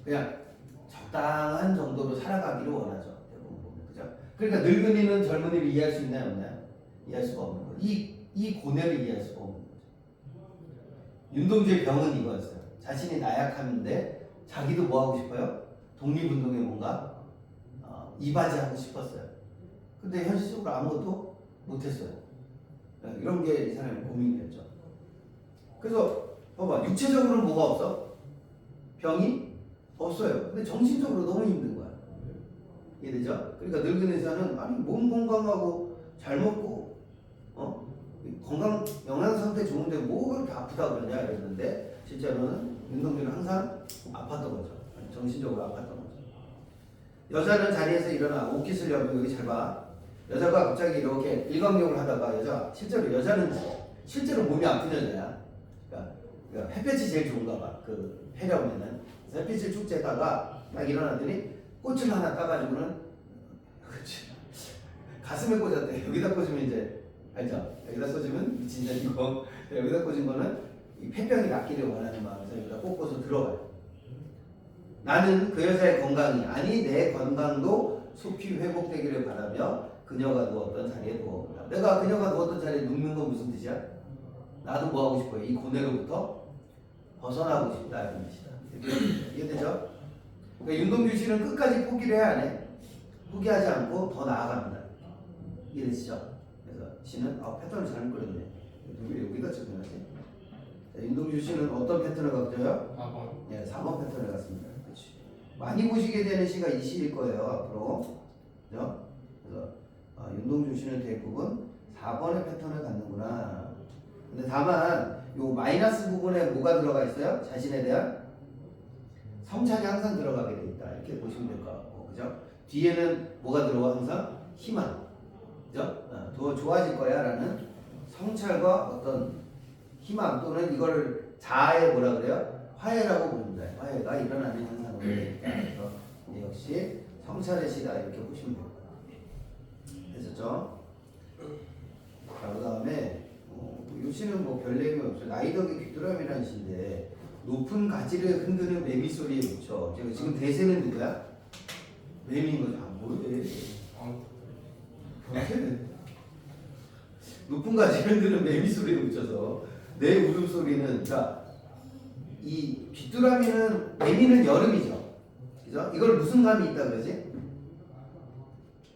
그냥 적당한 정도로 살아가기를 원하죠. 대부분 보면. 그죠? 그러니까 늙은이는 젊은이를 이해할 수 있나요? 없나요? 이해할 수가 없는 거예요. 이 고뇌를 이해할 수가 없는 거죠. 윤동주의 병은 이거였어요. 자신이 나약함인데 자기도 뭐 하고 싶어요? 독립운동에 뭔가 이바지하고 싶었어요. 근데 현실적으로 아무것도 못했어요. 이런 게 이 사람의 고민이었죠. 그래서 봐봐, 육체적으로는 뭐가 없어? 병이 없어요. 근데 정신적으로 너무 힘든 거야. 이해되죠? 그러니까 늙은 의사는 아니 몸 건강하고 잘 먹고 건강 영양 상태 좋은데 뭐 그렇게 아프다 그러냐 이랬는데 실제로는 윤동주는 항상 아팠던 거죠. 정신적으로 아팠던 거죠. 여자는 자리에서 일어나 옷깃을 열고 여기 잘 봐. 여자가 갑자기 이렇게 일광욕을 하다가 여자는 실제로 몸이 아픈 여자야. 그러니까 햇볕이 제일 좋은가 봐. 그 해려면은 햇빛을 쭉 쬐다가 딱 일어나더니 꽃을 하나 따가지고는 가슴에 꽂았대. 여기다 꽂으면 이제 알죠? 여기다 꽂으면 미친 년이고 여기다 꽂은 거는 이 폐병이 낫기를 원하는 마음에서 여기다 꽂고서 들어가요. 나는 그 여자의 건강이 아니 내 건강도 속히 회복되기를 바라며 그녀가 누웠던 자리에 누워본다. 내가 그녀가 누웠던 자리에 눕는 건 무슨 뜻이야? 나도 뭐 하고 싶어요? 이 고뇌로부터 벗어나고 싶다 이런 뜻이다. 이해되죠? 그러니까 윤동주 씨는 끝까지 포기를 해야 안 해. 포기하지 않고 더 나아갑니다. 이해되시죠? 그래서 씨는 패턴을 잘못 그렸네. 왜 여기다 적혀놨지? 윤동주 씨는 어떤 패턴을 갖춰요? 4번. 네, 4번 패턴을 갖습니다. 그렇지. 많이 보시게 되는 시가 이 시일 거예요 앞으로. 그죠? 그래서 윤동주 씨는 대부분 4번의 패턴을 갖는구나. 근데 다만 요 마이너스 부분에 뭐가 들어가 있어요? 자신에 대한 성찰이 항상 들어가게 돼 있다. 이렇게 보시면 될 것 같고, 그죠? 뒤에는 뭐가 들어가 항상 희망, 그죠? 더 좋아질 거야라는 성찰과 어떤 희망 또는 이걸 자아의 뭐라 그래요? 화해라고 부릅니다. 화해가 일어나는 현상으로 되니까 그래서 역시 성찰의 시다 이렇게 보시면 됩니다. 됐었죠? 자, 그 다음에 이 시는 뭐 별 내용이 없어요. 나이덕의 귀뚜라미라는 시인데 높은 가지를 흔드는 매미 소리에 묻혀. 지금 대세는 누구야? 매미인 거죠. 아, 뭐래? 높은 가지 흔드는 매미 소리를 붙여서 내 울음소리는 이 귀뚜라미는 매미는 여름이죠. 그죠? 이걸 무슨 감이 있다 그러지?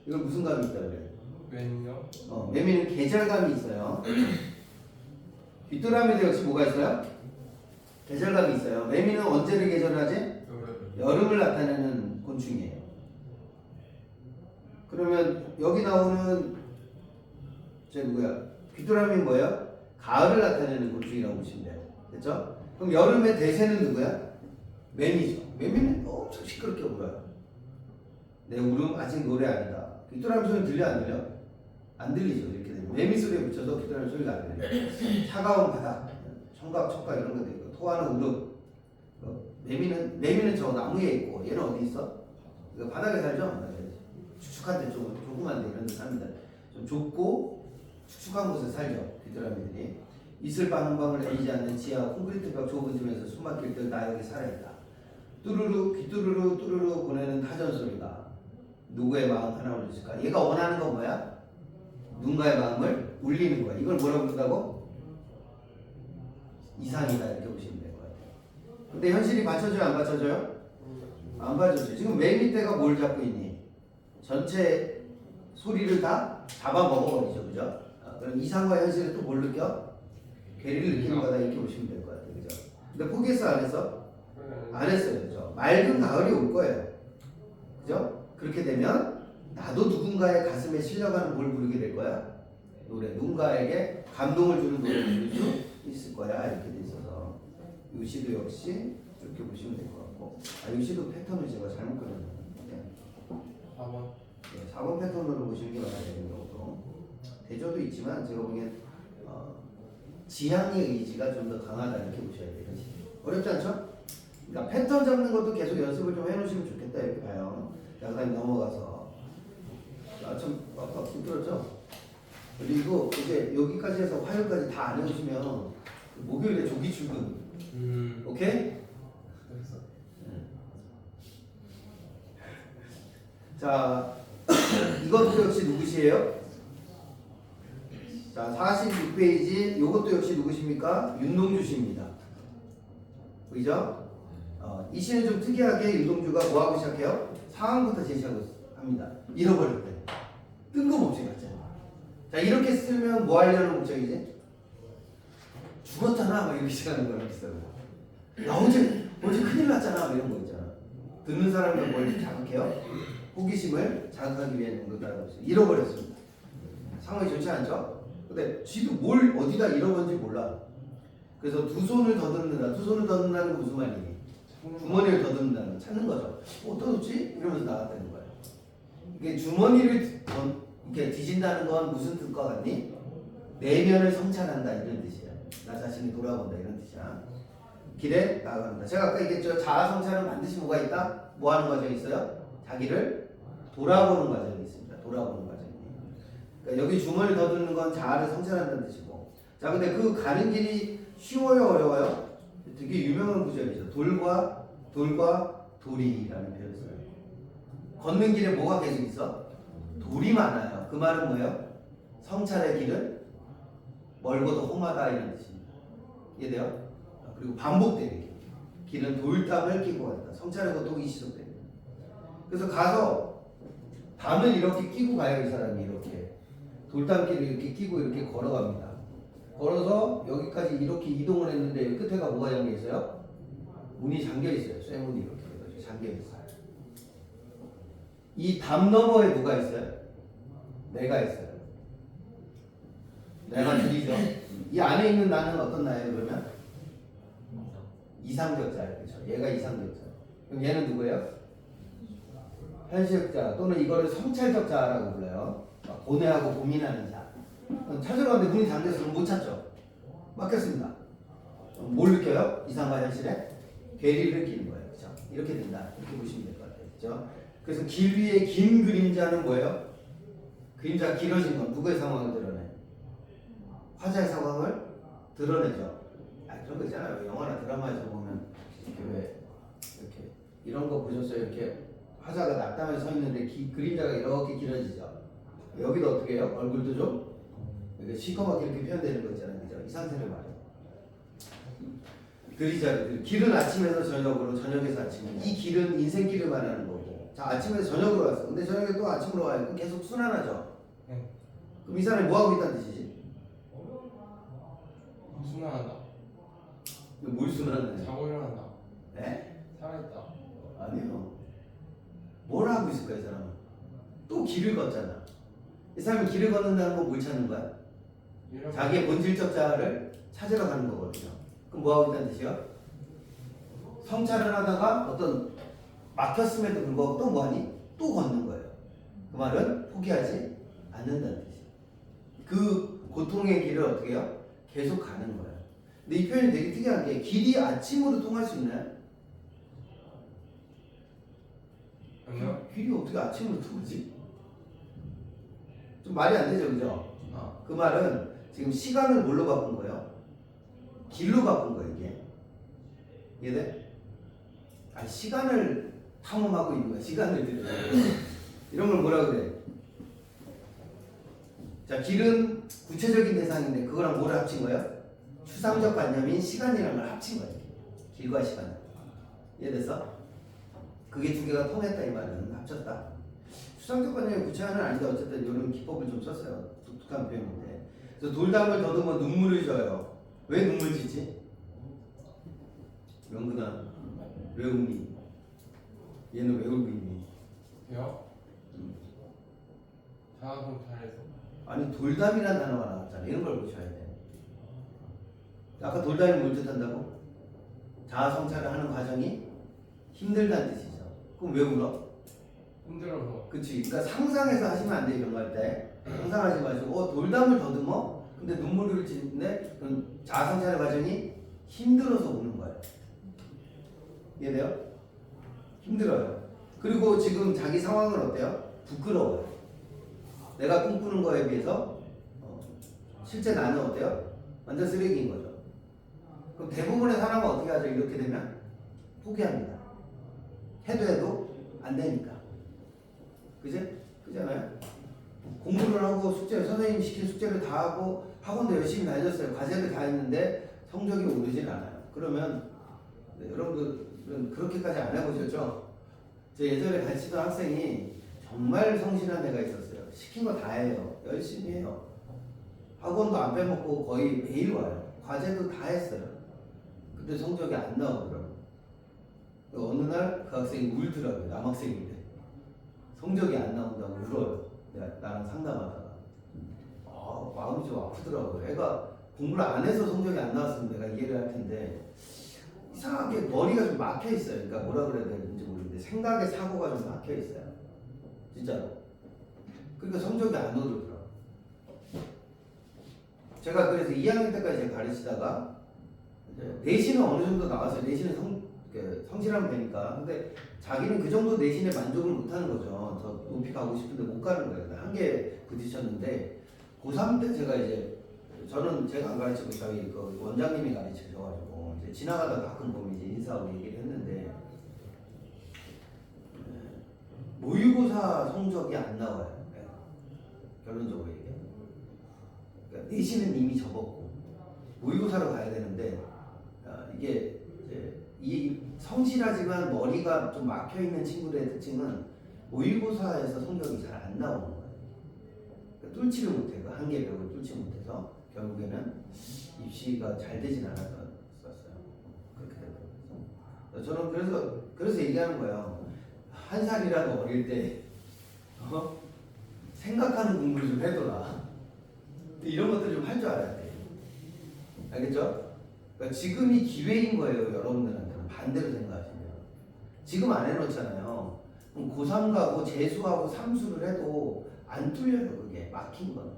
이걸 무슨 감이 있다 그래? 매미요? 매미는 계절감이 있어요. 귀뚜라미도 역시 뭐가 있어요? 계절감이 있어요. 매미는 언제를 계절하지? 여름을 나타내는 곤충이에요. 그러면 여기 나오는 귀뚜라미는 뭐예요? 가을을 나타내는 곤충이라고 보시면 돼요. 됐죠? 그럼 여름의 대세는 누구야? 매미죠. 매미는 엄청 시끄럽게 울어요. 내 울음 아직 노래 아니다. 귀뚜라미 소리 들려 안 들려? 안 들리죠. 이렇게 되면 매미 소리에 붙여서 귀뚜라미 소리가 안 들려요. 차가운 바다, 청각, 촉각 이런 것도 있고 토하는 울음. 매미는 저 나무에 있고 얘는 어디 있어? 이거 바닥에 살죠? 축축한 데 조그만 데 이런 데 삽니다. 좀 좁고 축축한 곳에 살죠. 귀뚜라미들이. 이슬 한 방울 내리지 않는 지하 콘크리트 벽 좁은 집에서 숨 막힐 때 나 여기 살아있다. 뚜루루 귀뚜루루 뚜루루 보내는 타전 소리가 누구의 마음 하나 울렸을까? 얘가 원하는 건 뭐야? 누군가의 마음을 울리는 거야. 이걸 뭐라고 부른다고? 이상이다 이렇게 보시면 될 것 같아요. 근데 현실이 받쳐줘요 안 받쳐줘요? 안 받쳐줘요. 지금 매미떼가 뭘 잡고 있니? 전체 소리를 다 잡아먹어버리죠. 그죠? 그럼 이상과 현실은 또 뭘 느껴? 괴리를 느끼는 거다 이렇게 보시면 될 것 같아요. 그죠? 근데 포기했어 안 했어? 안 했어요. 그죠? 맑은 가을이 올 거예요. 그죠? 그렇게 되면 나도 누군가의 가슴에 실려가는 뭘 부르게 될 거야? 노래. 누군가에게 감동을 주는 노래를 부를 수 있을 거야. 이렇게 돼 있어서 이 시도 역시 이렇게 보시면 될 것 같고 이 시도 패턴을 제가 잘못 그렸는데 4번. 네, 4번 패턴으로 보시는 게 맞아요. 이 경우도 대조도 있지만 제가 보기엔 지향의 의지가 좀 더 강하다 이렇게 보셔야 돼요. 어렵지 않죠? 그러니까 패턴 잡는 것도 계속 연습을 좀 해놓으시면 좋겠다 이렇게 봐요. 자, 그다음에 넘어가서 참 아까 부끄럽죠? 그리고 이제 여기까지 해서 화요일까지 다 안 해오시면 목요일에 조기 출근. 오케이? 자, 이것도 역시 누구시에요? 자, 46페이지 이것도 역시 누구십니까? 윤동주 씨입니다. 보이죠? 이 시는 좀 특이하게 윤동주가 뭐하고 시작해요? 상황부터 제시하고 합니다. 잃어버릴 때 뜬금없이 갔잖아요. 자, 이렇게 쓰면 뭐 하려는 목적이지? 죽었잖아 막 이렇게 시작하는 거랑 비슷하고 나 어제 큰일 났잖아 막 이런 거 있잖아. 듣는 사람들 뭘 자극해요? 호기심을 자극하기 위한 거다라고 잃어버렸습니다. 상황이 좋지 않죠? 근데 지도 뭘 어디다 잃어버린지 몰라. 그래서 두 손을 더듬는다. 두 손을 더듬는다는 건 무슨 말이니? 주머니를 더듬는다는 건 찾는 거죠. 어떠지? 이러면서 나갔다는 거예요. 이게 주머니를 이렇게 뒤진다는 건 무슨 뜻과 같니? 내면을 성찰한다 이런 뜻이야. 나 자신이 돌아본다 이런 뜻이야. 길에 나아갑니다. 제가 아까 얘기했죠. 자아 성찰은 반드시 뭐가 있다? 뭐 하는 과정이 있어요? 자기를 돌아보는 과정이 있습니다. 돌아보는 과정이. 그러니까 여기 주머니를 더듬는 건 자아를 성찰한다는 뜻이고. 자, 근데 그 가는 길이 쉬워요, 어려워요? 되게 유명한 구절이죠. 돌과 돌이라는 표현을 써요. 걷는 길에 뭐가 계속 있어? 돌이 많아요. 그 말은 뭐예요? 성찰의 길은 멀고도 험하다 이런 뜻입니다. 이해돼요? 그리고 반복되는 길. 길은 돌담을 끼고 간다. 성찰의 고통이 지속됩니다. 그래서 가서 담을 이렇게 끼고 가요. 이 사람이 이렇게 돌담길을 이렇게 끼고 이렇게 걸어갑니다. 걸어서 여기까지 이렇게 이동을 했는데 여기 끝에가 뭐가 잠겨 있어요? 문이 잠겨 있어요. 쇠문이 이렇게 해가지고 잠겨 있어요. 이 담 너머에 누가 있어요? 내가 있어요. 내가 들이죠. 이 안에 있는 나는 어떤 나예요? 그러면 이상적자예요. 그렇죠? 얘가 이상적자. 그럼 얘는 누구예요? 현실적자 또는 이거를 성찰적자라고 불러요. 고뇌하고 고민하는 자. 찾으러 갔는데 문이 잠겨서 못 찾죠. 막혔습니다. 뭘 느껴요? 이상과 현실에 괴리를 느끼는 거예요. 그렇죠? 이렇게 된다. 이렇게 보시면 될 것 같아요. 그렇죠? 그래서 길 위에 긴 그림자는 뭐예요? 그림자가 길어진 건 누구의 상황을 드러내? 화자의 상황을 드러내죠. 그런 거 있잖아요. 영화나 드라마에서 보면 이렇게 왜 이렇게 이런 거 보셨어요? 이렇게 화자가 낙담에 서 있는데 그림자가 이렇게 길어지죠. 여기도 어떻게 해요? 얼굴도 좀 이렇게 시커멓게 이렇게 표현되는 거 있잖아요. 그죠? 이 상태를 말해요. 그리자 길은 아침에서 저녁으로, 저녁에서 아침. 이 길은 인생길을 말하는 거고. 자, 아침에서 저녁으로 왔어. 근데 저녁에 또 아침으로 와요. 그럼 계속 순환하죠. 네. 그럼 이 사람이 뭐 하고 있다는 뜻이지? 순환한다. 뭘 순환하냐? 자고 일어난다. 네? 살아있다. 아니요. 뭘 하고 있을까 이 사람은? 또 길을 걷잖아. 이 사람이 길을 걷는다는 건 뭘 찾는 거야? 자기의 본질적 자아를 찾으러 가는 거거든요. 그럼 뭐 하고 있다는 뜻이야? 성찰을 하다가 어떤 막혔음에도 불구하고 또 뭐하니? 또 걷는 거예요. 그 말은 포기하지 않는다는 뜻이에요. 그 고통의 길을 어떻게 해요? 계속 가는 거예요. 근데 이 표현이 되게 특이한 게 길이 아침으로 통할 수 있나요? 아니요. 길이 어떻게 아침으로 통하지? 좀 말이 안 되죠, 그죠? 그 말은 지금 시간을 뭘로 바꾼 거예요? 길로 바꾼 거예요, 이게. 이해돼? 아니, 시간을 탐험하고 있는 거야, 시간을 들여. 이런 걸 뭐라 그래? 자, 길은 구체적인 대상인데 그거랑 뭐를 합친 거예요? 추상적 관념인 시간이라는 걸 합친 거예요. 길과 시간. 이해됐어? 그게 두 개가 통했다 이 말은 합쳤다. 추상적 관념의 구체화는 아닌데 어쨌든 이런 기법을 좀 썼어요. 독특한 표현인데. 그래서 돌담을 더듬어 눈물을 져요. 왜 눈물 짓지? 명근아, 왜 웃니? 얘는 왜 울고 있니? 돼요? 자아성찰해서. 아니, 돌담이라는 단어가 나왔잖아. 이런 걸 고쳐야 돼. 아까 돌담이 뭘 뜻한다고? 자아성찰을 하는 과정이 힘들다는 뜻이죠. 그럼 왜 울어? 힘들어서. 그치. 그러니까 상상해서 하시면 안 돼, 이런 거 할 때. 상상하지 마시고, 돌담을 더듬어? 근데 눈물을 짓는데, 그럼 자아성찰의 과정이 힘들어서 우는 거예요. 이해돼요? 힘들어요. 그리고 지금 자기 상황은 어때요? 부끄러워요. 내가 꿈꾸는 거에 비해서, 실제 나는 어때요? 완전 쓰레기인 거죠. 그럼 대부분의 사람은 어떻게 하죠? 이렇게 되면? 포기합니다. 해도 안 되니까. 그지? 그잖아요? 공부를 하고 선생님이 시킨 숙제를 다 하고 학원도 열심히 다녔어요. 과제를 다 했는데 성적이 오르질 않아요. 그러면 네, 여러분들은 그렇게까지 안 해보셨죠? 제 예전에 가르치던 학생이 정말 성실한 애가 있었어요. 시킨 거 다 해요. 열심히 해요. 학원도 안 빼먹고 거의 매일 와요. 과제도 다 했어요. 근데 성적이 안 나오더라고요. 어느 날 그 학생이 울더라고요. 남학생인데 성적이 안 나온다고 울어요. 나랑 상담하다가 마음이 좀 아프더라고요. 애가 공부를 안 해서 성적이 안 나왔으면 내가 이해를 할 텐데 이상하게 머리가 좀 막혀 있어요. 그러니까 뭐라 그래야 되는지 모르겠는데 생각의 사고가 좀 막혀 있어요. 진짜로. 그러니까 성적이 안 오르더라고요. 제가 그래서 2학년 때까지 제가 가르치다가 내신은 어느 정도 나왔어요. 내신은 성실하면 되니까. 근데 자기는 그 정도 내신에 만족을 못 하는 거죠. 더 높이 가고 싶은데 못 가는 거예요. 한계에 부딪혔는데 고3 때 제가 이제 저는 제가 안 가르치고 저희 그 원장님이 가르치셔가지고 이제 지나가다 가끔 보면 이제 인사하고 얘기를 했는데 모의고사 성적이 안 나와요. 결론적으로 얘기해. 그러니까 내신은 이미 접었고 모의고사로 가야 되는데 이게 이제 이 성실하지만 머리가 좀 막혀 있는 친구들의 특징은 모의고사에서 성적이 잘 안 나오는 거예요. 그러니까 뚫지를 못해. 그 한계벽을 뚫지 못해서 결국에는 입시가 잘 되진 않았었어요. 그렇게 되더라고요. 저는 그래서 얘기하는 거예요. 한 살이라도 어릴 때 생각하는 공부를 좀 해둬라. 이런 것들 좀 할 줄 알아야 돼. 알겠죠? 그러니까 지금이 기회인 거예요. 여러분들한테는 반대로 생각하시면 지금 안 해놓잖아요. 그럼 고3 가고 재수하고 삼수를 해도 안 뚫려요. 그게 막힌 건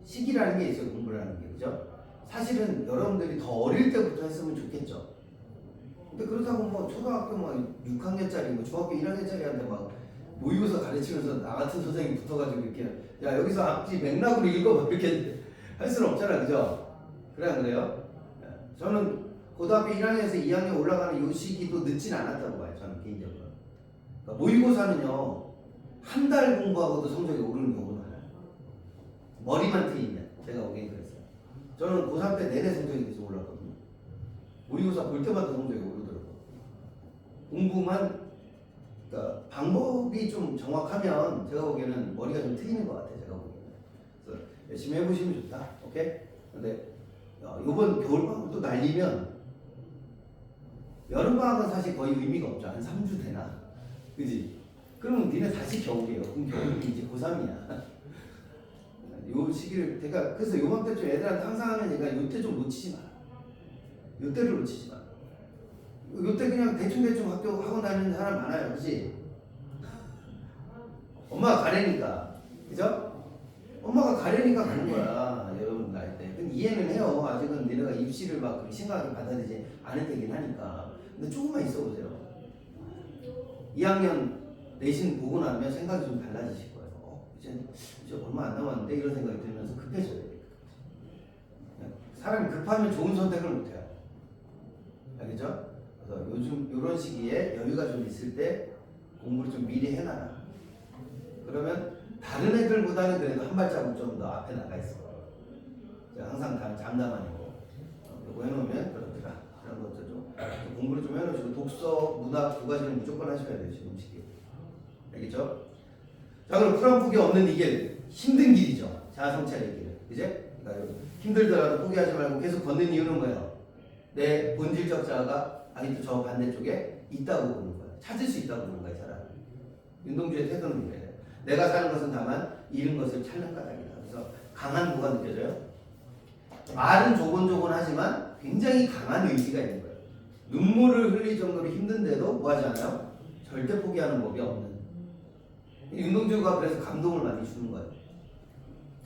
시기라는 게 있어요. 공부를 하는 게. 그죠? 사실은 여러분들이 더 어릴 때부터 했으면 좋겠죠. 근데 그렇다고 뭐 초등학교 막 6학년짜리 뭐 중학교 1학년짜리한테 막 모의고사 가르치면서 나 같은 선생님 붙어가지고 이렇게 야 여기서 앞뒤 맥락으로 읽어봐 이렇게 할 수는 없잖아. 그죠? 그래 안 그래요? 저는 고등학교 1학년에서 2학년 올라가는 요 시기도 늦진 않았다고 봐요. 저는 개인적으로. 그러니까 모의고사는요 한 달 공부하고도 성적이 오르는 경우가 많아요. 머리만 트이면. 제가 보기엔 그랬어요. 저는 고3 때 내내 성적이 계속 올랐거든요. 모의고사 볼 때마다 성적이 오르더라고요. 공부만, 그러니까 방법이 좀 정확하면 제가 보기에는 머리가 좀 트이는 것 같아요. 제가 보기에는. 그래서 열심히 해보시면 좋다. 오케이? 근데 이번 겨울방학 또 날리면 여름방학은 사실 거의 의미가 없죠. 한 3주 되나? 그지? 그러면 니네 다시 겨울이에요. 그럼 겨울이 이제 고3이야. 요 시기를, 그러니까 그래서 요맘때쯤 애들한테 항상 하는 얘기가 요때 좀 놓치지 마. 요때를 놓치지 마. 요때 그냥 대충대충 학교 다니는 사람 많아요. 그지? 엄마가 가래니까. 그죠? 엄마가 가래니까 가는 거야. 여러분 나이 때. 근데 이해는 해요. 아직은 니네가 입시를 막 그렇게 심각하게 받아들이지 않을 때긴 하니까. 근데 조금만 있어 보세요. 2학년 내신 보고 나면 생각이 좀 달라지실 거예요. 이제 얼마 안 남았는데 이런 생각이 들면서 급해져요. 사람이 급하면 좋은 선택을 못 해요. 알겠죠? 그래서 요즘 이런 시기에 여유가 좀 있을 때 공부를 좀 미리 해놔라. 그러면 다른 애들보다는 그래도 한 발자국 좀 더 앞에 나가 있어. 제가 항상 장담 아니고 이거 해놓으면 그렇더라. 그런 것도 좀 공부를 좀 해놓으시고 독서, 문학 두 가지는 무조건 하셔야 돼요. 지금 시기에. 알겠죠? 자, 그럼 풀어보기 없는 이 길, 힘든 길이죠. 자아성찰의 길. 이제 그러니까 힘들더라도 포기하지 말고 계속 걷는 이유는 뭐예요? 내 본질적 자아가 아직도 저 반대쪽에 있다고 보는 거예요. 찾을 수 있다고 보는 거예요, 사람. 윤동주의 태도는 이래요. 내가 사는 것은 다만 잃은 것을 찾는 까닭이다. 그래서 강한 뭐가 느껴져요? 말은 조곤조곤하지만 굉장히 강한 의지가 있는 거예요. 눈물을 흘릴 정도로 힘든데도 뭐 하지 않아요? 절대 포기하는 법이 없는. 윤동주가 그래서 감동을 많이 주는 거예요.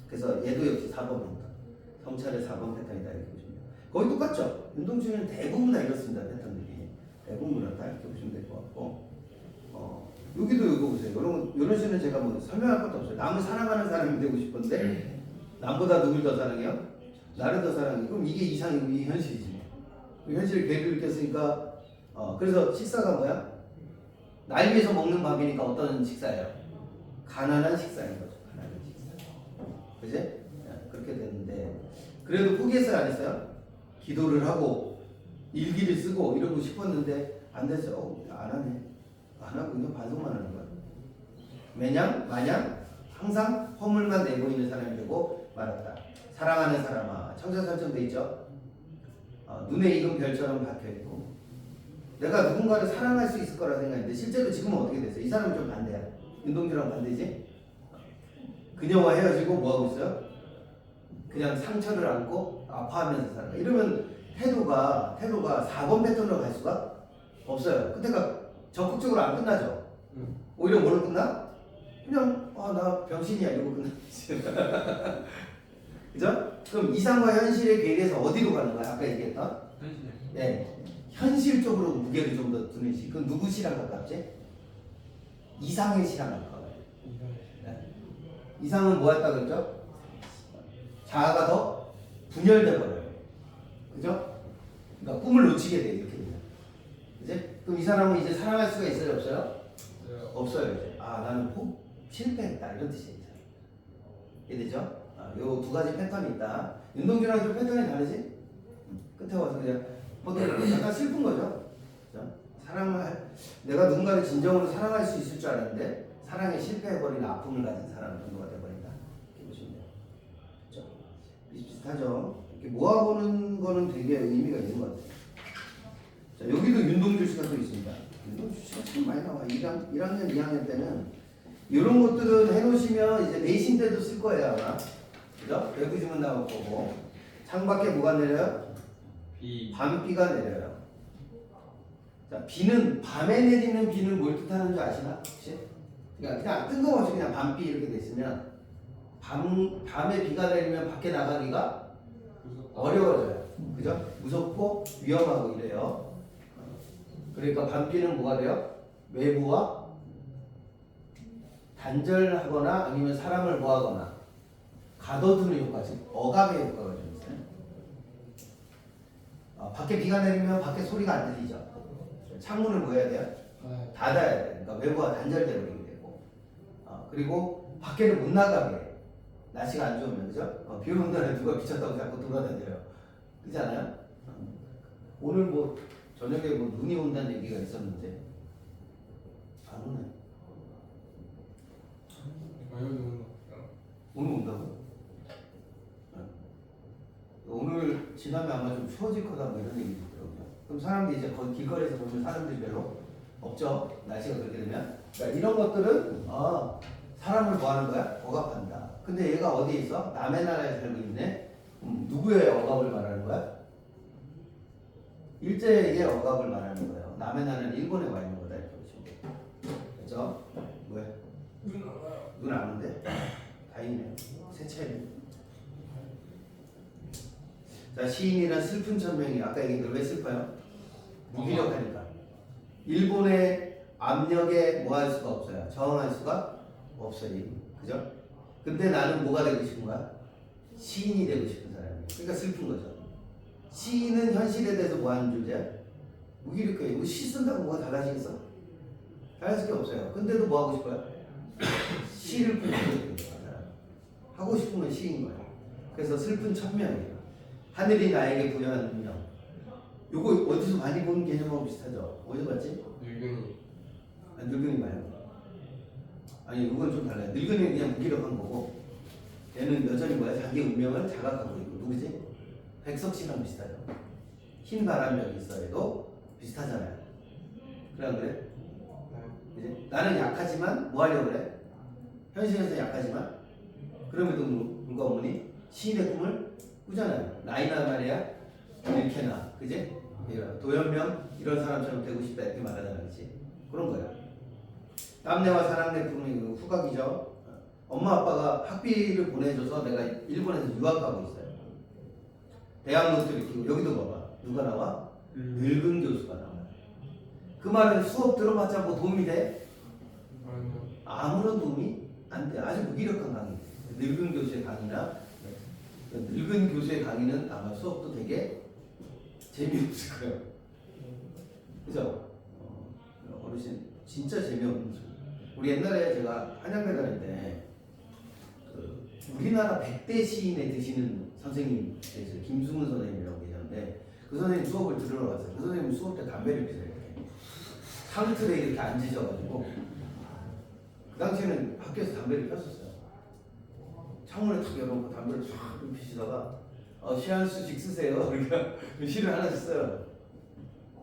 그래서 얘도 역시 4번입니다. 성찰의 4번 패턴이다 이렇게 보시면 돼요. 거의 똑같죠? 윤동주는 대부분 다 이렇습니다. 패턴들이. 대부분 다 이렇게 보시면 될 것 같고 여기도 이거 보세요. 이런 시는 제가 뭐 설명할 것도 없어요. 남을 사랑하는 사람이 되고 싶은데 남보다 누굴 더 사랑해요? 나를 더 사랑해. 그럼 이게 이상이고 이게 현실이지. 현실의 괴리를 느꼈으니까 그래서 식사가 뭐야? 날 위해서 먹는 밥이니까 어떤 식사예요? 가난한 식사인 거죠. 가난한 식사. 그지? 그렇게 됐는데 그래도 포기했어요? 안 했어요? 기도를 하고 일기를 쓰고 이러고 싶었는데 안 됐어요. 안 하네. 안 하고 그냥 반성만 하는 거야. 마냥 항상 허물만 내보이는 사람이 되고 말았다. 사랑하는 사람아, 청자 설정돼 있죠? 눈에 익은 별처럼 박혀있고 내가 누군가를 사랑할 수 있을 거라 생각했는데 실제로 지금은 어떻게 됐어요? 이 사람은 좀 반대야. 윤동주랑 반대지? 그녀와 헤어지고 뭐하고 있어요? 그냥 상처를 안고 아파하면서 살아. 이러면 태도가 4번 패턴으로 갈 수가 없어요. 그때가 적극적으로 안 끝나죠? 오히려 뭐로 끝나? 그냥 나 병신이야 이러고 끝나지. 그죠? 그럼 이상과 현실의 괴리에서 어디로 가는 거야? 아까 얘기했던? 현실. 네. 현실 쪽으로 무게를 좀 더 두는 시. 그건 누구 시랑 가깝지? 이상의 시랑 가까워요. 네. 이상은 뭐였다 그랬죠? 자아가 더 분열돼 버려요. 그죠? 그러니까 꿈을 놓치게 돼 이렇게 되면. 이제 그럼 이 사람은 이제 사랑할 수가 있어요, 없어요? 없어요. 이제 나는 실패했다 이런 뜻이에요. 이해되죠? 요 두 가지 패턴이 있다. 윤동주랑 좀 패턴이 다르지? 끝에 와서 그냥 약간 슬픈 거죠. 그죠? 내가 누군가를 진정으로 사랑할 수 있을 줄 알았는데 사랑에 실패해버린 아픔을 가진 사람 정도가 돼버린다. 이렇게 보시면 돼요. 그죠? 비슷하죠? 이렇게 모아보는 거는 되게 의미가 있는 것 같아요. 자, 여기도 윤동주 씨가 또 있습니다. 윤동주 씨가 참 많이 나와. 1학년, 2학년 때는 이런 것들은 해놓으시면 이제 내신 때도 쓸 거예요 아마. 그죠? 외부지문 나올 거고. 창밖에 뭐가 내려요? 밤비가 내려요. 자, 비는 밤에 내리는 비는 뭘 뜻하는 줄 아시나? 혹시? 그냥 뜬금없이 그냥 밤비 이렇게 됐으면 밤에 비가 내리면 밖에 나가기가 어려워져요. 그죠? 무섭고 위험하고 이래요. 그러니까 밤비는 뭐가 돼요? 외부와 단절하거나 아니면 사람을 뭐하거나 가둬두는 효과지. 억압의 효과가 좀 있어요. 밖에 비가 내리면 밖에 소리가 안 들리죠. 창문을 뭐 해야 돼요? 닫아야 돼. 그러니까 외부와 단절되어 버리게 되고, 그리고 밖에를 못 나가게 해. 날씨가 안 좋으면, 그죠? 비 오는 날에 누가 비쳤다고 자꾸 돌아다녀요. 그렇지 않아요? 오늘 뭐 저녁에 뭐 눈이 온다는 얘기가 있었는데 안 오네. 오늘 온다고? 오늘 지나면 아마 좀 추워질 거다 뭐 이런 얘기 있더라고요. 그럼 사람들이 이제 거기 길거리에서 보면 사람들이 별로 없죠. 날씨가 그렇게 되면. 그러니까 이런 것들은 사람을 뭐 하는 거야? 억압한다. 근데 얘가 어디에 있어? 남의 나라에 살고 있네. 누구의 억압을 말하는 거야? 일제의 억압을 말하는 거예요. 남의 나라는 일본에 와 있는 거다 이렇게 보시면 돼요. 그렇죠? 왜? 눈 안 오는데? 다행이네. 새 차이네. 자, 시인이란 슬픈 천명이 아까 얘기했던 왜 슬퍼요? 무기력하니까. 일본의 압력에 뭐 할 수가 없어요. 저항할 수가 없어요. 그죠? 근데 나는 뭐가 되고 싶은 거야? 시인이 되고 싶은 사람이에요. 그러니까 슬픈 거죠. 시인은 현실에 대해서 뭐 하는 존재야? 무기력해요. 시 쓴다고 뭐가 달라지겠어? 달라질 게 없어요. 근데도 뭐 하고 싶어요? 시를 풀고 하고 싶은 건 시인 거예요. 그래서 슬픈 천명이에요. 하늘이 나에게 부여한 운명. 요거 어디서 많이 보는 개념하고 비슷하죠? 어디서 봤지? 늙은이. 늙은이 말고. 아니 이건 좀 달라요. 늙은이는 그냥 무기력한 거고 얘는 여전히 뭐야? 자기 운명을 자각하고 있고. 누구지? 백석씨랑 비슷하죠. 흰 바람력이 있어도 비슷하잖아요. 그래 안 그래? 이제 나는 약하지만 뭐 하려고 그래? 현실에서 약하지만 그럼에도 불구하고 시인의 꿈을 꾸잖아요. 나이나 말이야 일케나 그지? 도연명 이런 사람처럼 되고 싶다 이렇게 말하잖아. 그치? 그런 거예요. 땀내와 사랑내 부르는 후각이죠. 엄마 아빠가 학비를 보내줘서 내가 일본에서 유학하고 있어요. 대학 노트를 끼고 여기도 봐봐. 누가 나와? 늙은 교수가 나와. 그 말은 수업 들어봤자 뭐 도움이 돼? 아무런 도움이 안 돼. 아주 무기력한 강의. 늙은 교수의 강의나 늙은 교수의 강의는 아마 수업도 되게 재미없을 거예요. 그죠? 어르신 진짜 재미없는 소리. 우리 옛날에 제가 한양대 다닐 때 우리나라 100대 시인에 드시는 선생님 계세요. 김승훈 선생님이라고 계셨는데 그 선생님 수업을 들으러 갔어요. 그 선생님 수업 때 담배를 피세요. 상틀에 이렇게 앉으셔가지고 그 당시에는 학교에서 담배를 폈었어요. 창문을 탁 열어놓고 담배를 쫙 피시다가 시 한 수씩 쓰세요. 그러니까 시를 하나씩 써요.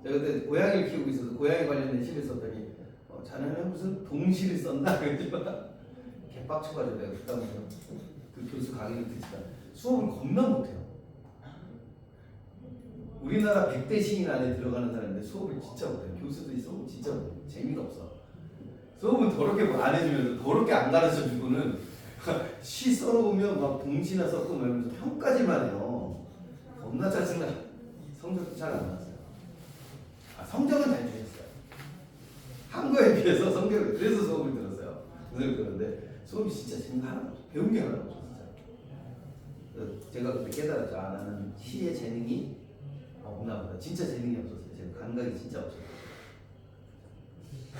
제가 그때 고양이를 키우고 있어서 고양이 관련된 시를 썼더니 자네는 무슨 동시를 썼나? 그랬죠. 개빡쳐가지고 내가 그다음부터 그 교수 강의를 듣지다 수업을 겁나 못해요. 우리나라 100대 시인 안에 들어가는 사람인데 수업을 진짜 못해요. 교수들이 수업을 진짜 못해요. 재미가 없어. 수업은 더럽게 안 해주면서 더럽게 안 가르쳐 주고는 시 써놓으면 막 동시나 썼고 말면서 평까지만 해요. 겁나 짜증나. 성적도 잘 안 나왔어요. 성적은 잘 주셨어요. 한 거에 비해서 성적을 그래서 수업을 들었어요. 그런데 수업이 진짜 재미가 하나도 없어. 배운 게 하나도 없어 진짜. 제가 그때 깨달았죠. 나는 시의 재능이 없나 보다. 진짜 재능이 없었어요. 제가 감각이 진짜 없었어요.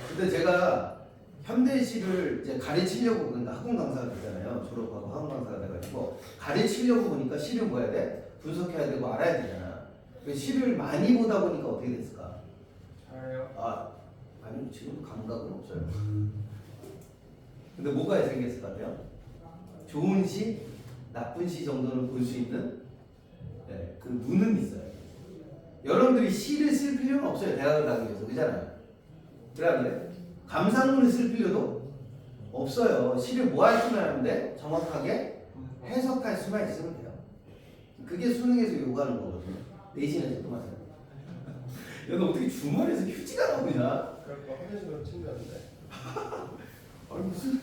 근데 제가 현대시를 이제 가르치려고 그러니까 학원 강사가 됐잖아요. 졸업하고 학원 강사가 돼가지고 가르치려고 보니까 시를 뭐 해야 돼? 분석해야 되고 알아야 되잖아. 시를 많이 보다 보니까 어떻게 됐을까? 잘해요. 아니 지금도 감각은 없어요. 근데 뭐가 생겼을 것 같아요? 좋은 시, 나쁜 시 정도는 볼 수 있는 그 눈은 있어요. 여러분들이 시를 쓸 필요는 없어요. 대학을 다니기 위해서. 그잖아요. 그래 안 그래? 감상문을 쓸 필요도 없어요. 시를 뭐 할 수만 하는데 정확하게 해석할 수만 있으면 돼요. 그게 수능에서 요구하는 거거든요. 내신에서도 마찬가지. 야, 너 어떻게 주말에서 휴지가 나오냐? 그럴까 화장실로 챙겼는데. 아니 무슨?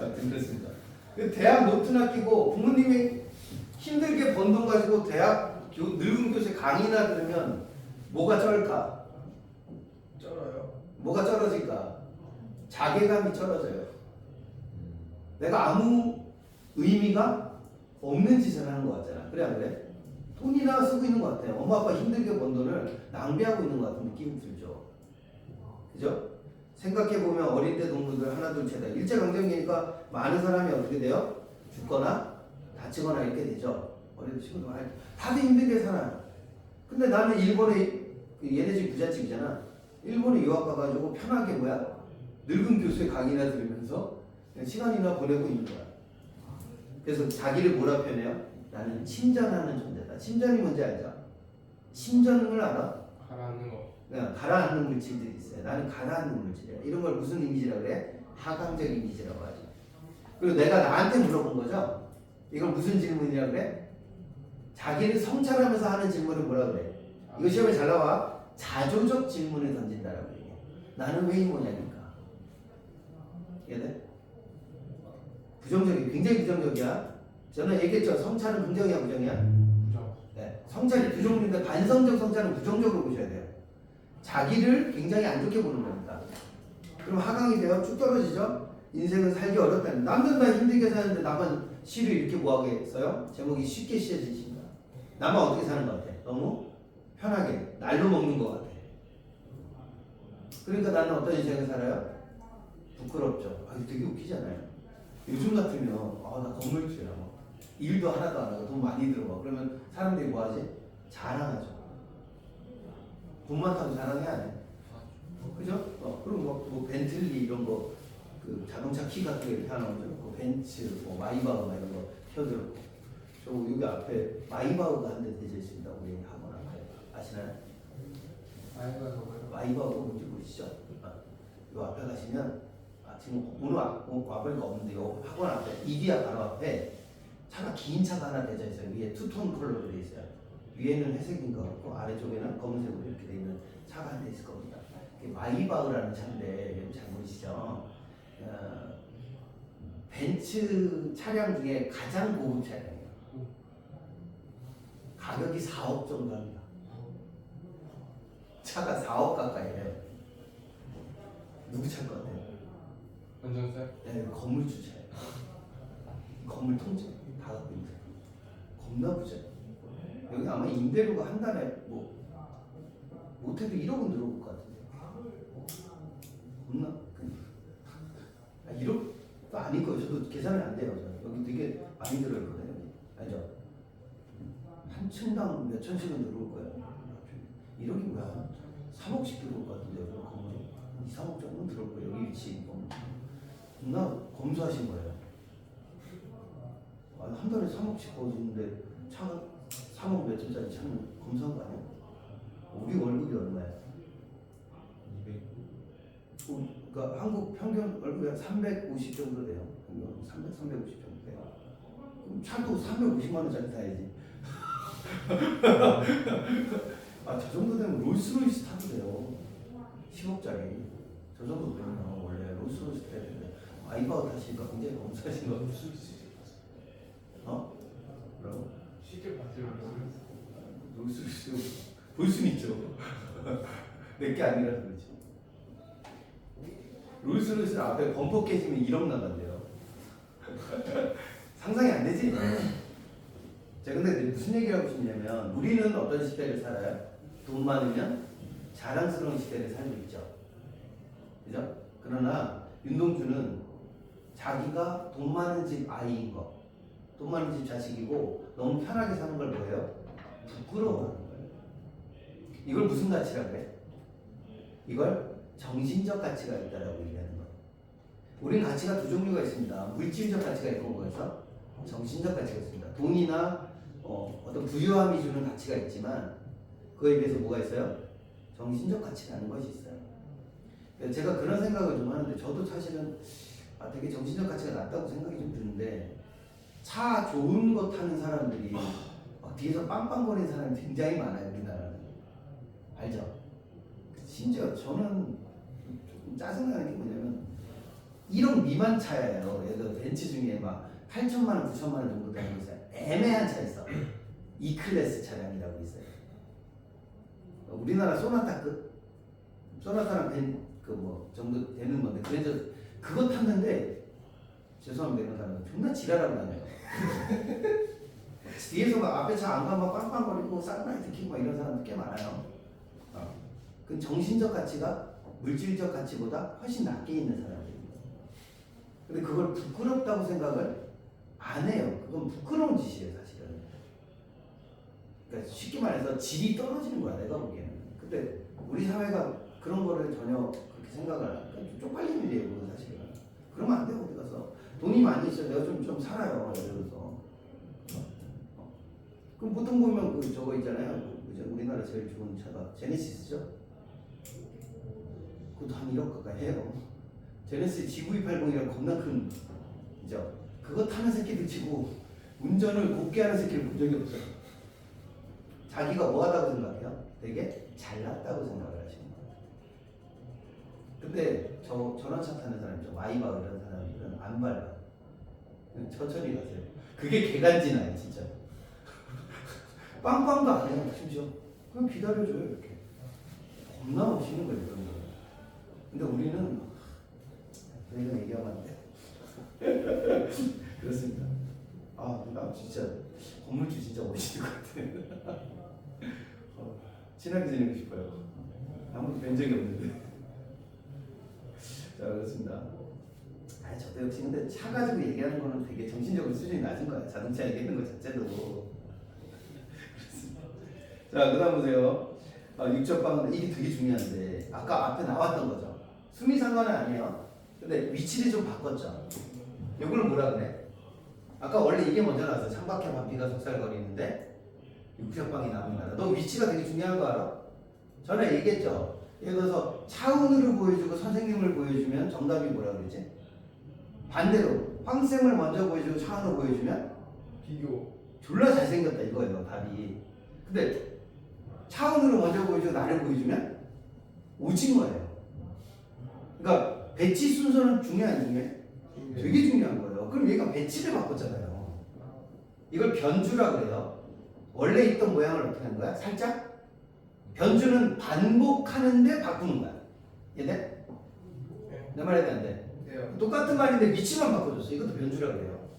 아무튼 그렇습니다. 대학 노트나 끼고 부모님이 힘들게 번 돈 가지고 대학 늙은 교수의 강의나 들으면 뭐가 쩔까? 쩔어요. 뭐가 쩔어질까? 자괴감이 쩔어져요. 내가 아무 의미가 없는 짓을 하는 것 같잖아. 그래 안 그래? 돈이나 쓰고 있는 것 같아요. 엄마 아빠 힘들게 번 돈을 낭비하고 있는 것 같은 느낌이 들죠. 그죠? 생각해보면 어릴 때 동물들 하나 둘 셋다 일제강점기니까 많은 사람이 어떻게 돼요? 죽거나 다치거나 이렇게 되죠. 어릴 때 친구들 많이 다들 힘들게 살아요. 근데 나는 일본에 얘네 집 부잣집이잖아. 일본에 유학 가가지고 편하게 늙은 교수의 강의나 들으면서 그냥 시간이나 보내고 있는 거야. 그래서 자기를 뭐라 표현해요? 나는 침전하는 존재다. 침전이 뭔지 알죠? 침전을 알아? 가라앉는 거. 그냥 가라앉는 물질들이 있어요. 나는 가라앉는 물질이야. 이런 걸 무슨 이미지라고 그래? 하강적 이미지라고 하지. 그리고 내가 나한테 물어본 거죠. 이걸 무슨 질문이라고 그래? 자기를 성찰하면서 하는 질문을 뭐라 그래? 이거 시험에 잘 나와. 자조적 질문을 던진다라고 얘기해. 나는 왜 이 모양이니까? 이해돼? 부정적이 굉장히 부정적이야. 저는 얘기했죠. 성찰은 긍정이야, 부정이야? 부정. 네. 성찰이 두 종류인데 반성적 성찰은 부정적으로 보셔야 돼요. 자기를 굉장히 안 좋게 보는 겁니다. 그럼 하강이 돼요. 쭉 떨어지죠. 인생은 살기 어렵다는. 남들 다 힘들게 사는데 나만 시를 이렇게 뭐하게 써요? 제목이 쉽게 씌어지신다. 나만 어떻게 사는 것 같아? 너무 편하게 날로 먹는 것 같아. 그러니까 나는 어떤 인생을 살아요? 부끄럽죠. 아, 되게 웃기잖아요. 요즘 같으면 나 건물주야. 일도 하나도 안 하고 돈 많이 들어가. 그러면 사람들이 뭐하지? 자랑하죠. 돈 많다고 자랑해 안 해? 그죠? 그럼 뭐 벤틀리 이런 거, 그 자동차 키 같은 거 이렇게 하나 오죠. 뭐 벤츠, 뭐 마이바흐 이런 거 펴들고. 저 여기 앞에 마이바흐가 한 대 대져 있습니다. 우리 학원 앞에 아시나요? 마이바흐가 뭔지 모르시죠? 요 앞에 가시면 지금 오늘 와보니까 없는데 요 학원 앞에 이디야 바로 앞에 차가 긴 차가 하나 대져 있어요. 위에 투톤 컬러로 되어 있어요. 위에는 회색인 것 같고 아래쪽에는 검은색으로 이렇게 되어 있는 차가 한 대 있을 겁니다. 마이바흐라는 차인데 여러분 잘 모르시죠? 벤츠 차량 중에 가장 고급 차량이에요. 가격이 4억 정도 합니다. 차가 4억 가까이 해요. 누구 차일 것 같아요? 운전세? 네, 건물 주차예요. 건물 통째 다 갖고 있는 겁나 부자. 여기 아마 임대료가 한 달에 뭐 못해도 1억은 들어올 것 같은데. 겁나. 1억도 아닐 거예요. 저도 계산이 안 돼요. 여기 되게 많이 들어있거든요. 알죠? 한 층당 몇 천씩은 들어올 거예요. 1억이 뭐야? 3억씩 들어올 것 같은데요. 건물이 2, 3억 정도는 들어올 거예요. 여기 위치 겁나 검소하신 거예요. 한 달에 3억씩 버주는데 차가 3억 몇 천짜리 차는 검소한 거 아니야? 우리 월급이 얼마야? 200. 그러니까 한국 평균 월급이 한 350 정도 돼요. 350 정도 돼요. 그럼 차도 350만 원짜리 타야지. 저 정도 되면 롤스로이스 타도 돼요. 10억짜리. 저 정도 되면 원래 롤스로이스 타야 되는데 마이바흐 타시니까 굉장히 검소하신 거. 뭐라고? 쉽게 봤어요. 롤스로이스 볼 수는 있죠. 내게 아니라서 그렇지. 롤스로이스 앞에 범퍼 깨지면 1억 나간대요. 상상이 안 되지? 제가 근데 무슨 얘기를 하고 싶냐면 우리는 어떤 시대를 살아요? 돈 많으면 자랑스러운 시대를 살고 있죠. 그죠? 그러나 윤동주는 자기가 돈 많은 집 아이인 거, 돈 많은 집 자식이고 너무 편하게 사는 걸 뭐예요? 부끄러워하는 거예요. 이걸 무슨 가치라고 해? 이걸 정신적 가치가 있다라고 얘기하는 거예요. 우리는 가치가 두 종류가 있습니다. 물질적 가치가 있고 그래서 정신적 가치가 있습니다. 돈이나 어떤 부유함이 주는 가치가 있지만 그거에 비해서 뭐가 있어요? 정신적 가치라는 것이 있어요. 제가 그런 생각을 좀 하는데 저도 사실은 되게 정신적 가치가 낮다고 생각이 좀 드는데 차 좋은 거 타는 사람들이 막 뒤에서 빵빵거리는 사람이 굉장히 많아요. 우리나라는. 알죠? 심지어 저는 좀 짜증나는 게 뭐냐면 1억 미만 차예요. 예를 들어 벤츠 중에 막 8천만 원, 9천만 원 정도 되는 거 있어요. 애매한 차 있어. E클래스 차량이라고 있어요. 우리나라 소나타급? 소나타랑 정도 되는 건데 그래서 그거 탔는데 죄송합니다 이런 사람은 존나 지랄하고 다녀요. 뒤에서 막 앞에 차 안 가면 빵빵거리고 쌍라이트 켜고 막 이런 사람들 꽤 많아요. 그 정신적 가치가 물질적 가치보다 훨씬 낮게 있는 사람들입니다. 근데 그걸 부끄럽다고 생각을 안 해요. 그건 부끄러운 짓이에요, 사실은. 그러니까 쉽게 말해서 질이 떨어지는 거야, 내가 보기에는. 근데 우리 사회가 그런 거를 전혀 그렇게 생각을 안 하니까 좀 쪽팔리는 일이에요, 그건 사실은. 그러면 안 돼요, 어디 가서. 돈이 많이 있어요. 내가 좀 살아요, 예를 들어서. 그럼 보통 보면 그 저거 있잖아요. 이제 우리나라 제일 좋은 차가 제네시스죠. 그것도 한 1억 가까이 해요. 제네시스 GV80이랑 겁나 큰 이죠. 그거 타는 새끼들 치고 운전을 곱게 하는 새끼를 본 적이 없어요. 자기가 뭐 하다고 생각해요? 되게 잘났다고 생각을 하시는 거예요. 근데 전원차 타는 사람이죠. 마이바 이런 사람들은 안 밟아요. 천천히 가세요. 그게 개간지나요, 진짜. 빵빵도 안 해요, 심지어. 그냥 기다려줘요, 이렇게. 겁나 멋있는 거예요, 그런 거. 근데 우리는 저희가 얘기하면 안 돼. 그렇습니다. 나 진짜 건물주 진짜 멋있는 것 같아. 친하게 지내고 싶어요. 아무도 뵌 적이 없는데. 자, 그렇습니다. 저도 역시 근데 차 가지고 얘기하는 거는 되게 정신적으로 수준이 낮은 거야. 자동차 얘기하는 것 자체도. 자, 그 다음 보세요. 육적방은 이게 되게 중요한데 아까 앞에 나왔던 거죠. 수미 상관은 아니에요. 근데 위치를 좀 바꿨죠. 이걸 뭐라 그래? 아까 원래 이게 먼저 나왔어. 창밖에 바퀴가 속살거리는데 육적방이 나옵니다. 너 위치가 되게 중요한 거 알아? 전에 얘기했죠. 예를 들어서 차은우를 보여주고 선생님을 보여주면 정답이 뭐라 그러지? 반대로 황쌤을 먼저 보여주고 차은우 보여주면 비교. 졸라 잘생겼다 이거예요, 답이. 근데 차은우를 먼저 보여주고 나를 보여주면 오징어예요. 그러니까 배치 순서는 중요한 중에 되게 중요한 거예요. 그럼 얘가 배치를 바꿨잖아요. 이걸 변주라 그래요. 원래 있던 모양을 어떻게 하는 거야? 살짝 변주는 반복하는데 바꾸는 거야. 이해돼? 내 말이 안 돼? 네. 똑같은 말인데 위치만 바꿔줬어. 이것도 변주라 그래요.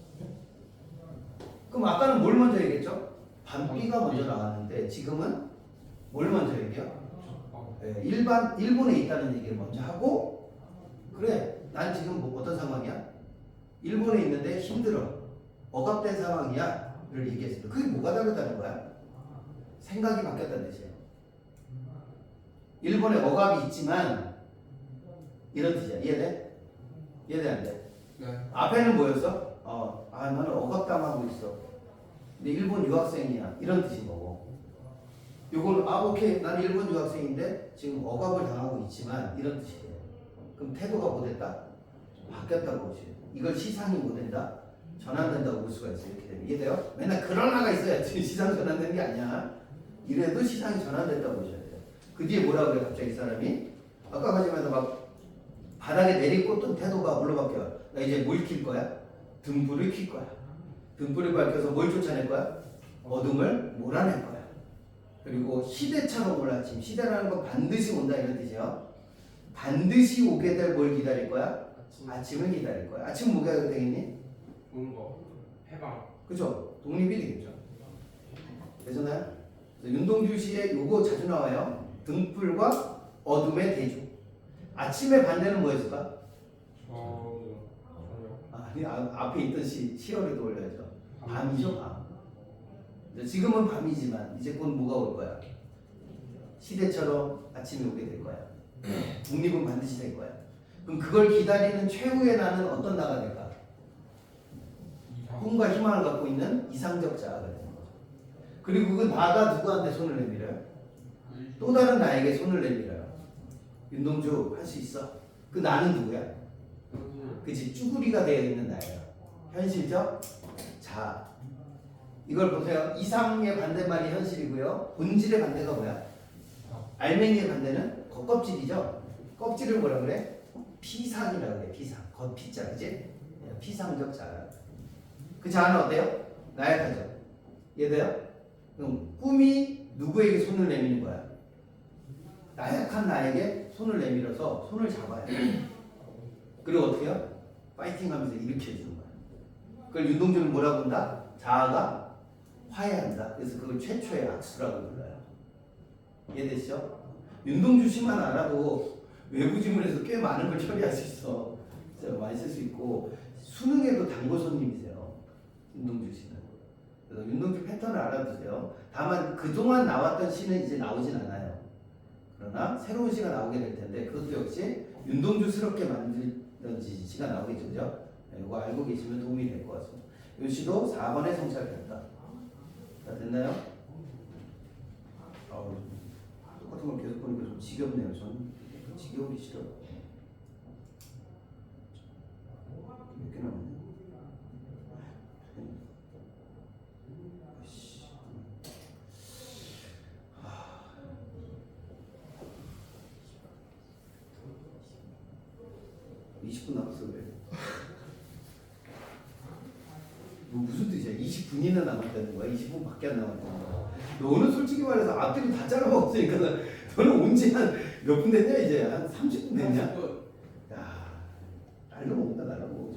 그럼 아까는 뭘 먼저 얘기했죠? 반비가 먼저 나왔는데 지금은 뭘 먼저 얘기해요? 네, 일본에 있다는 얘기를 먼저 하고, 그래, 난 지금 뭐 어떤 상황이야? 일본에 있는데 힘들어, 억압된 상황이야 를 얘기했어요. 그게 뭐가 다르다는 거야? 생각이 바뀌었다는 뜻이에요. 일본에 억압이 있지만 이런 뜻이야. 이해돼? 이해돼 안 돼? 네. 앞에는 뭐였어? 나는 억압당하고 있어. 근데 일본 유학생이야. 이런 뜻인 거고. 요건 오케이. 나는 일본 유학생인데 지금 억압을 당하고 있지만 이런 뜻이에요. 그럼 태도가 뭐 됐다? 바뀌었다고 보시죠. 이걸 시상이 뭐 된다? 전환된다고 볼 수가 있어요. 이렇게 되면. 이해돼요? 맨날 그러나가 있어야지 시상 전환되는 게 아니야. 이래도 시상이 전환됐다고 보셔야 돼요. 그 뒤에 뭐라 그래 갑자기 이 사람이? 아까 가지면서 막 바닥에 내리꽂던 태도가 뭘로 바뀌어요? 나 이제 뭘 킬 거야? 등불을 킬 거야. 등불을 밝혀서 뭘 쫓아낼 거야? 어둠을 몰아낼 거야. 그리고 시대처럼 올 아침. 시대라는 건 반드시 온다 이런 뜻이에요. 반드시 오게 될 뭘 기다릴 거야? 아침을 기다릴 거야. 아침은 뭐가 되겠니? 좋은 거. 해방. 그죠? 독립이 되겠죠. 되잖아요? 윤동주 씨의 요거 자주 나와요. 등불과 어둠의 대조. 아침의 반대는 뭐였을까? 앞에 있던 시어를 떠올려야죠. 밤이죠, 밤. 지금은 밤이지만 이제 곧 뭐가 올 거야? 시대처럼 아침이 오게 될 거야. 독립은 반드시 될 거야. 그럼 그걸 기다리는 최후의 나는 어떤 나가 될까? 꿈과 희망을 갖고 있는 이상적 자아가 되는 거죠. 그리고 그 나가 누구한테 손을 내밀어요? 또 다른 나에게 손을 내밀어요. 윤동주 할 수 있어. 그 나는 누구야? 그치, 쭈구리가 되어 있는 나예요. 현실적 자아. 이걸 보세요. 이상의 반대말이 현실이고요. 본질의 반대가 뭐야? 알맹이의 반대는 겉껍질이죠. 껍질을 뭐라 그래? 피상이라고 그래. 피상. 겉피자, 그치? 피상적 자아. 그 자아는 어때요? 나약하죠. 이해돼요? 그럼 꿈이 누구에게 손을 내미는 거야? 나약한 나에게 손을 내밀어서 손을 잡아야 돼. 그리고 어떻게 해요? 파이팅 하면서 일으켜주는 거야. 그걸 윤동주는 뭐라고 한다? 자아가 화해한다. 그래서 그걸 최초의 악수라고 불러요. 이해되시죠? 윤동주 씨만 알아도 외부 지문에서 꽤 많은 걸 처리할 수 있어. 진짜 많이 쓸 수 있고 수능에도 단고 손님이세요. 윤동주 씨는. 그래서 윤동주 패턴을 알아두세요. 다만 그동안 나왔던 시는 이제 나오진 않아요. 그러나 새로운 시가 나오게 될 텐데 그것도 역시 윤동주스럽게 만들던 시가 나오겠죠. 그죠? 이거 알고 계시면 도움이 될 것 같습니다. 이 시도 4번에 성찰됐다. 자, 됐나요? 똑같은 걸 계속 보니까 좀 지겹네요. 저는 지겨우기 싫어요. 몇 개 남았네. 20분 남았어. 왜? 무슨 뜻이야? 20분이나 남았다는 거야? 20분밖에 안 남았다는 거야? 너는 솔직히 말해서 앞뒤로 다 잘라먹었으니까 너는 온지 한 몇 분 됐냐 이제? 한 30분 됐냐? 야, 날로 먹는다 날로 먹어.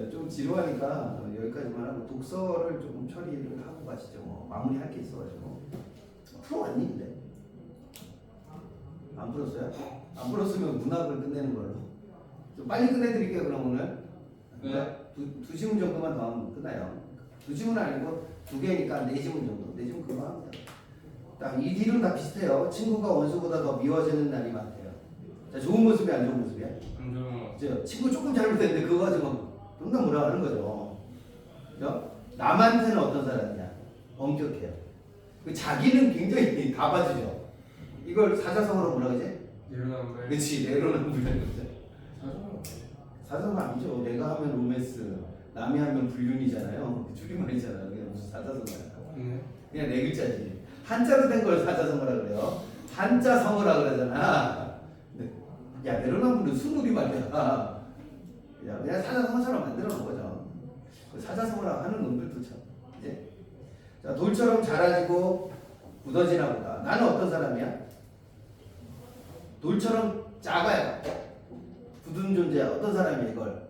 좀 지루하니까 여기까지만 하고 독서를 조금 처리를 하고 가시죠. 뭐 마무리할 게 있어가지고. 풀어왔니 근데? 안 풀었어요? 안 풀었으면 문학을 끝내는 걸로. 좀 빨리 끝내드릴게요 그럼 오늘. 네. 두 지문 정도만 더 하면 끝나요. 두 지문은 아니고 2개니까 4지문 정도. 4지문 그만 합니다. 이 뒤로는 다 비슷해요. 친구가 원수보다 더 미워지는 날이 많대요. 자, 좋은 모습이 안 좋은 모습이야? 안 좋은 저 친구 조금 잘못했는데 그거 가지고 존나 뭐라 하는 거죠. 그죠? 남한테는 어떤 사람이냐? 엄격해요. 자기는 굉장히 다 봐주죠. 이걸 사자성어로 뭐라 그러지? 내로남불. 그렇지, 내로남불이라는 거죠. 사자성어. 사자성어 아니죠. 내가 하면 로맨스, 남이 하면 불륜이잖아요. 줄임말이잖아요. 그게 무슨 사자성어야. 네. 그냥 4글자지. 한자로 된 걸 사자성어라 그래요. 한자성어라 그러잖아. 야, 내로남불은 순우리말이야. 야, 그냥 사자성어처럼 만들어 놓은 거죠. 사자성어라고 하는 놈들도 참. 이제 자, 돌처럼 자라지고 굳어지나 보다. 나는 어떤 사람이야? 돌처럼 작아요. 굳은 존재야. 어떤 사람이야 이걸?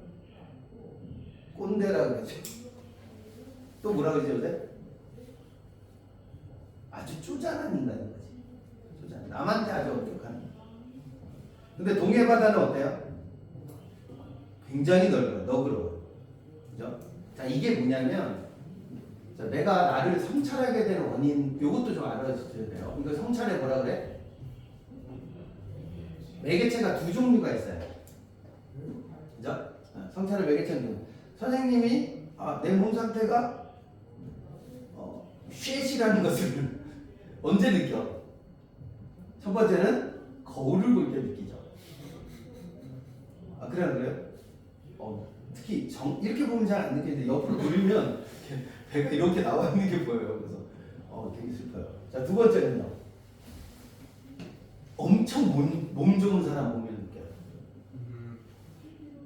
꼰대라고 그러죠. 또 뭐라 그러지 요새? 아주 쪼잔한 인간인 거지. 쪼잔. 남한테 아주 엄격한. 근데 동해 바다는 어때요? 굉장히 넓어요. 너그러워. 그죠? 자, 이게 뭐냐면, 자, 내가 나를 성찰하게 되는 원인, 요것도 좀 알아주셔야 돼요. 이거 성찰에 뭐라 그래? 매개체가 두 종류가 있어요. 그죠? 성찰의 매개체는 선생님이 내 몸 상태가 쉐시라는 것을 언제 느껴? 첫 번째는 거울을 볼 때 느끼죠. 그래 안 그래요? 특히 이렇게 보면 잘 안 느끼는데 옆으로 돌리면 배가 이렇게 나와 있는 게 보여요. 그래서 되게 슬퍼요. 자, 두 번째는요. 엄청 몸 좋은 사람 보면 느껴요.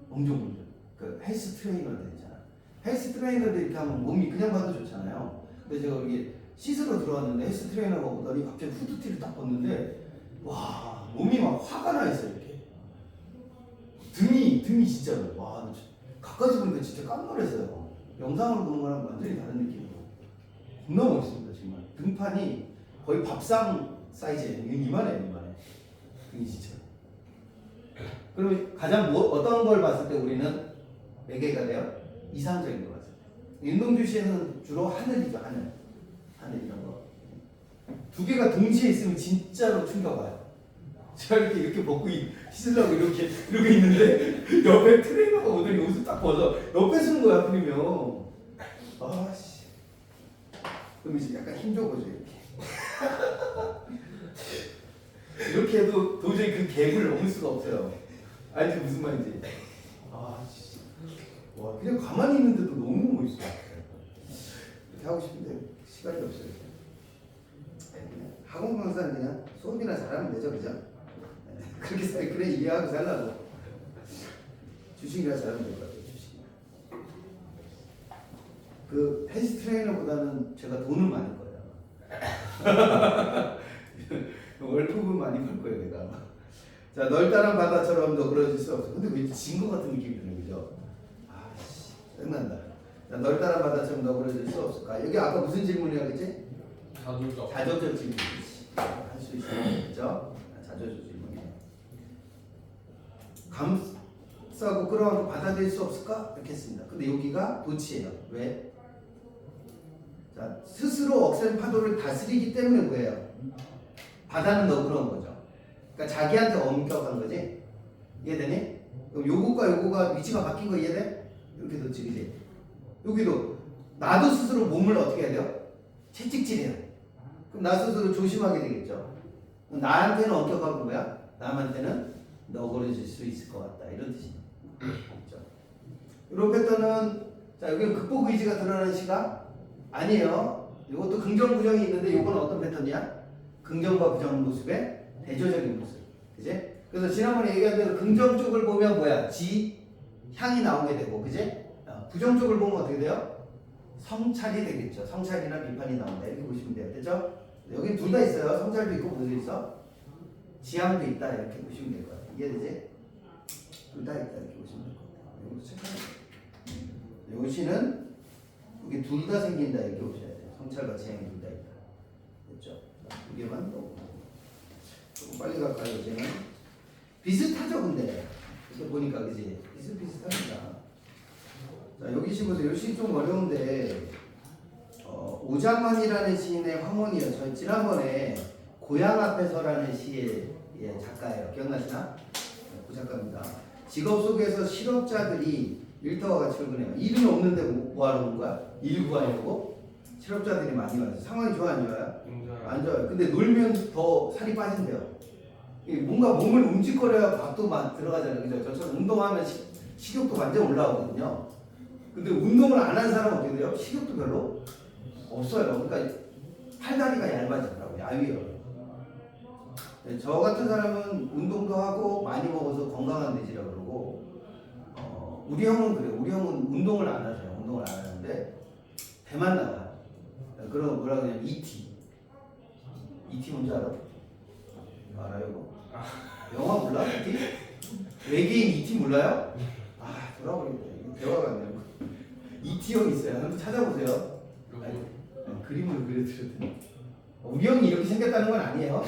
엄청 몸 좋은. 그 헬스 트레이너들 있잖아. 헬스 트레이너들 이렇게 하면 몸이 그냥 봐도 좋잖아요. 근데 제가 여기 씻으러 들어왔는데 헬스 트레이너가 오더니 갑자기 후드티를 딱 벗는데 와, 몸이 막 화가 나 있어요. 이렇게 등이 진짜로 와, 가까이서 보니까 진짜 깜놀했어요. 영상으로 보는 거랑 완전히 다른 느낌이고 겁나 멋있습니다. 정말 등판이 거의 밥상 사이즈예요. 이만해. 등이 진짜. 그러면 가장 어떤 걸 봤을 때 우리는 매개가 돼요? 이상적인 거 봤을 때. 윤동주 씨는 주로 하늘이죠. 하늘 이런 거. 두 개가 동시에 있으면 진짜로 충격 와요. 제가 이렇게 벗고 씻으려고 이렇게 있는데 옆에 트레이너가 오더니 옷을 딱 벗어 옆에 쓰는 거야. 그러면 아씨. 그럼 이제 약간 힘 줘보죠 이렇게 해도 도저히 그 갭을 넘을 수가 없어요. 알지 무슨 말인지. 아씨. 와, 그냥 가만히 있는데도 너무 멋있어. 이렇게 하고 싶은데 시간이 없어요. 그냥 학원 강사는 그냥 수업이나 잘하면 되죠, 그죠? 그렇게 그래 이해하고 살라고. 주식이나 잘하면 될 것 같아요. 주식. 그 헬스 트레이너보다는 제가 돈을 많이 거예요. 월급은 많이 벌 거예요, 내가. 자, 널따란 바다처럼 너그러질 수 없어. 근데 왠지 진 것 같은 느낌이 드는 거죠. 아씨, 짜증난다. 자, 넓다란 바다처럼 너그러질 수 없을까? 여기 아까 무슨 질문이라고 했지? 자주적. 자조적 질문이지. 할 수 있어요. 그죠? 자조적 질문이에요. 감싸고 끌어안고 받아들일 수 없을까? 이렇게 했습니다. 근데 여기가 도치예요. 왜? 자, 스스로 억센 파도를 다스리기 때문에 뭐예요? 바다는 너그러운 거죠. 그러니까 자기한테 엄격한 거지. 이해되니? 그럼 요거과 요거가 위치가 바뀐 거 이해돼? 이렇게 도치, 그지? 여기도 나도 스스로 몸을 어떻게 해야 돼요? 채찍질해요. 그럼 나 스스로 조심하게 되겠죠. 나한테는 엄격하고 뭐야? 남한테는 너그러질 수 있을 것 같다. 이런 뜻이죠. 이런 패턴은 자 여기 극복 의지가 드러나는 시가 아니에요. 이것도 긍정 부정이 있는데 이건 어떤 패턴이야? 긍정과 부정 모습의 대조적인 모습. 그지? 그래서 지난번에 얘기한 대로 긍정 쪽을 보면 뭐야? 지 향이 나오게 되고, 그지? 부정 쪽을 보면 어떻게 돼요? 성찰이 되겠죠. 성찰이나 비판이 나온다. 이렇게 보시면 돼요. 됐죠? 여기 둘 다 있어요. 성찰도 있고 뭐도 있어? 지향도 있다. 이렇게 보시면 될 것 같아요. 이해되지? 둘 다 있다. 이렇게 보시면 될 것 같아요. 이것도 체크해요. 요 시는 여기 둘 다 생긴다. 이렇게 보셔야 돼요. 성찰과 지향이 둘 다 있다. 됐죠? 두 개만 더. 조금 빨리 갈까요? 이제는 비슷하죠, 근데 이렇게 보니까 그지? 비슷합니다. 자 여기 시 보세요. 이 시 좀 어려운데 오장환이라는 시인의 황혼이요. 저 지난번에 고향 앞에서라는 시의 작가예요. 기억나시나? 그 작가입니다. 직업 속에서 실업자들이 일터와 같이 출근해요. 일은 없는데 뭐 하러 오는 거야? 일 구하려고? 실업자들이 많이 와요. 상황이 좋아 안 좋아요? 안 좋아요. 근데 놀면 더 살이 빠진대요. 뭔가 몸을 움직거려야 밥도 들어가잖아요. 그죠? 저처럼 운동하면 식욕도 완전 올라오거든요. 근데 운동을 안 한 사람은 어떻게 돼요? 식욕도 별로 없어요. 그러니까 팔다리가 얇아지더라고요. 야위요. 네, 저 같은 사람은 운동도 하고 많이 먹어서 건강한 돼지라고 그러고 우리 형은 그래요. 우리 형은 운동을 안 하세요. 운동을 안 하는데 배만 나와요. 그런 뭐라 그러냐 ET. ET 뭔지 알아? 알아요 이거? 영화 몰라? ET? 외계인 ET 몰라요? 아 돌아버리겠다. 이거 대화가 안 되는 거. ET형 있어요. 한번 찾아보세요. 아니, 그림으로 그려드렸더니 우리 형이 이렇게 생겼다는 건 아니에요.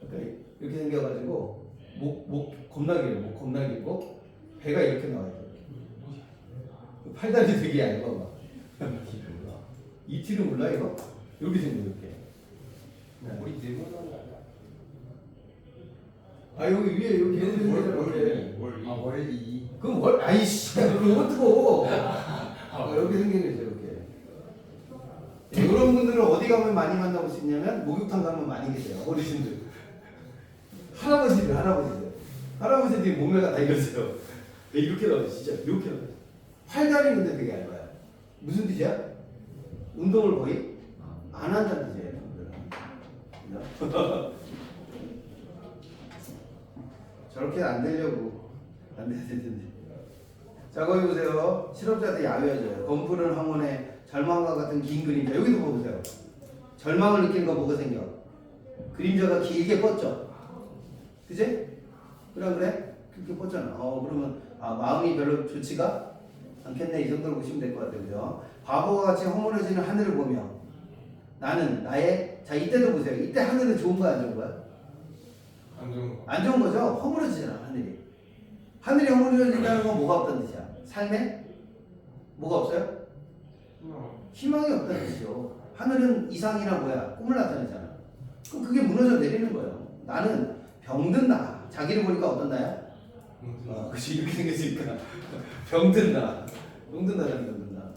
그러니까 이렇게 생겨가지고 목 겁나 길어. 목 겁나 길고 배가 이렇게 나와요. 팔다리 되게 얇아 막. ET는 몰라 이거? 이렇게 생겨 이렇게. 우리 내보는 아 여기 위에 이렇게 월리. 월리. 그럼 뭘? 아이씨 그거 어떡어. 이렇게 생겼죠 이렇게. 이런 분들은 어디 가면 많이 만나볼 수 있냐면 목욕탕 가면 많이 계세요. 어르신들. 할아버지들이 몸매가 다 이러세요. 이렇게 나와요. 진짜 이렇게 나와요. 팔다리 근데 되게 얇아요. 무슨 뜻이야? 운동을 거의 안 한다는 뜻이에요. 저렇게 안 되려고 안 돼야 되는데. 자 거기 보세요. 실업자들 야외져요. 검푸른 황혼에 절망과 같은 긴 그림자. 여기도 보세요. 절망을 느끼는 거 뭐가 생겨? 그림자가 길게 뻗죠. 그지? 그래? 그렇게 뻗잖아. 그러면 마음이 별로 좋지가 않겠네. 이 정도로 보시면 될 것 같아요. 그죠? 바보와 같이 허물어지는 하늘을 보며 나는 나의 자 이때도 보세요. 이때 하늘은 좋은 거야 안 좋은 거야? 안 좋은 거. 안 좋은 거죠? 허물어지잖아 하늘이. 하늘이 허물어진다는 건 뭐가 없다는 뜻이야? 삶에 뭐가 없어요? 희망이 없다는 뜻이죠. 하늘은 이상이나 뭐야? 꿈을 나타내잖아. 그럼 그게 무너져 내리는 거예요. 나는 병든 나. 자기를 보니까 어떤 나야? 그치 이렇게 생겼으니까 병든 나. 병든 나.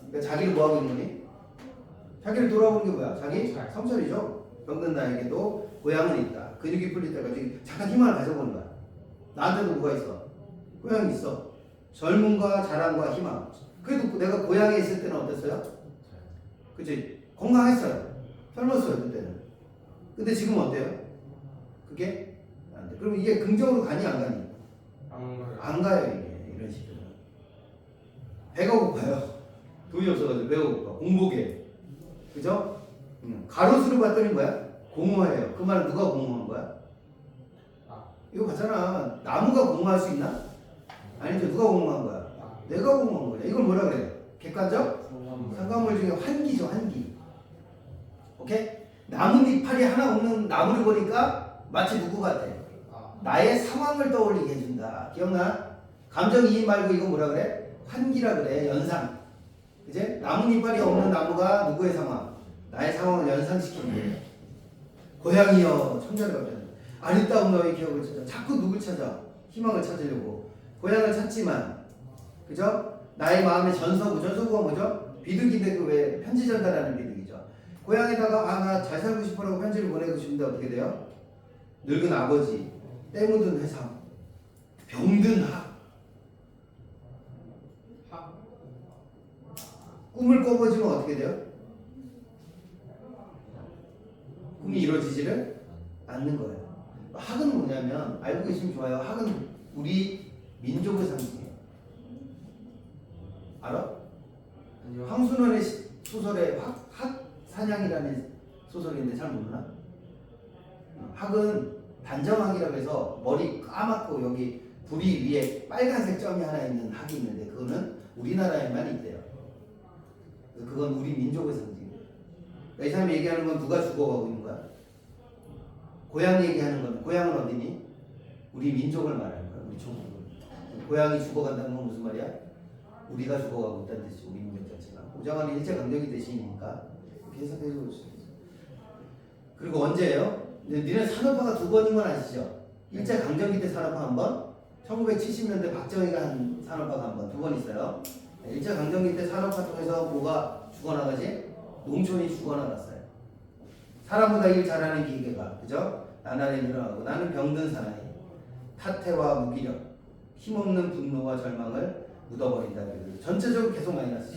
그러니까 자기를 뭐 하고 있는 거니? 자기를 돌아보는 게 뭐야? 자기 성찰이죠. 병든 나에게도 고향은 있다. 근육이 풀릴 때까지 잠깐 희망을 가져보는 거야. 나한테도 뭐가 있어? 고향이 있어. 젊음과 자랑과 희망. 그래도 내가 고향에 있을 때는 어땠어요? 그치? 건강했어요. 젊었어요 그때는. 근데 지금 어때요? 그게 안 돼. 그럼 이게 긍정으로 가니 안 가니? 안 가요 이게 이런 식으로. 배가 고파요. 돈이 없어가지고 배가 고파. 공복에. 그죠? 가로수를 봤더니 뭐야? 공허해요. 그 말은 누가 공허한 거야? 이거 봤잖아. 나무가 공허할 수 있나? 아니죠. 누가 공허한 거야? 내가 공부한 거냐. 이걸 뭐라 그래요? 객관적? 상관물. 상관물 중에 환기죠, 환기. 오케이? 나뭇잎알이 하나 없는 나무를 보니까 마치 누구 같아? 나의 상황을 떠올리게 해준다. 기억나? 감정이입 말고 이거 뭐라 그래? 환기라 그래. 연상. 그제? 나뭇잎알이 없는 나무가 누구의 상황? 나의 상황을 연상시키는 거예요. 고향이여 청자를 갑자기 아리따운 너의 기억을 찾아. 자꾸 누굴 찾아? 희망을 찾으려고. 고향을 찾지만 그죠? 나의 마음의 전서구가 뭐죠? 비둘기인데 그 왜 편지 전달하는 비둘기죠. 고향에다가 아 나 잘 살고 싶어라고 편지를 보내고 싶은데 어떻게 돼요? 늙은 아버지, 때 묻은 회상, 병든 학, 꿈을 꿔보지면 어떻게 돼요? 꿈이 이루어지지를 않는 거예요. 학은 뭐냐면 알고 계시면 좋아요. 학은 우리 민족의 상징이에요. 알아? 아니요. 황순원의 소설에 학사냥이라는 소설인데 잘 모르나? 학은 단정학이라고 해서 머리 까맣고 여기 부리 위에 빨간색 점이 하나 있는 학이 있는데 그거는 우리나라에만 있대요. 그건 우리 민족의 상징이에요. 그러니까 이 사람이 얘기하는 건 누가 죽어가고 있는 거야? 고향 얘기하는 건 고향은 어디니? 우리 민족을 말하는 거야. 우리 조국을. 고향이 죽어간다는 건 무슨 말이야? 우리가 죽어가고 있다는 뜻이지. 우리 민족 자체가. 오장환이 일제강점기 대신이니까 이렇게 해석해 줄 수 있어. 그리고 언제예요? 니네 산업화가 두 번인 건 아시죠? 일제강점기 때 산업화 한 번, 1970년대 박정희가 한 산업화가 한 번, 두 번 있어요. 일제강점기 때 산업화 통해서 뭐가 죽어나가지? 농촌이 죽어나갔어요. 사람보다 일 잘하는 기계가, 그죠? 나날이 늘어나고 나는 병든 사나이, 타태와 무기력, 힘없는 분노와 절망을 묻어버린다. 전체적으로 계속 마이너스.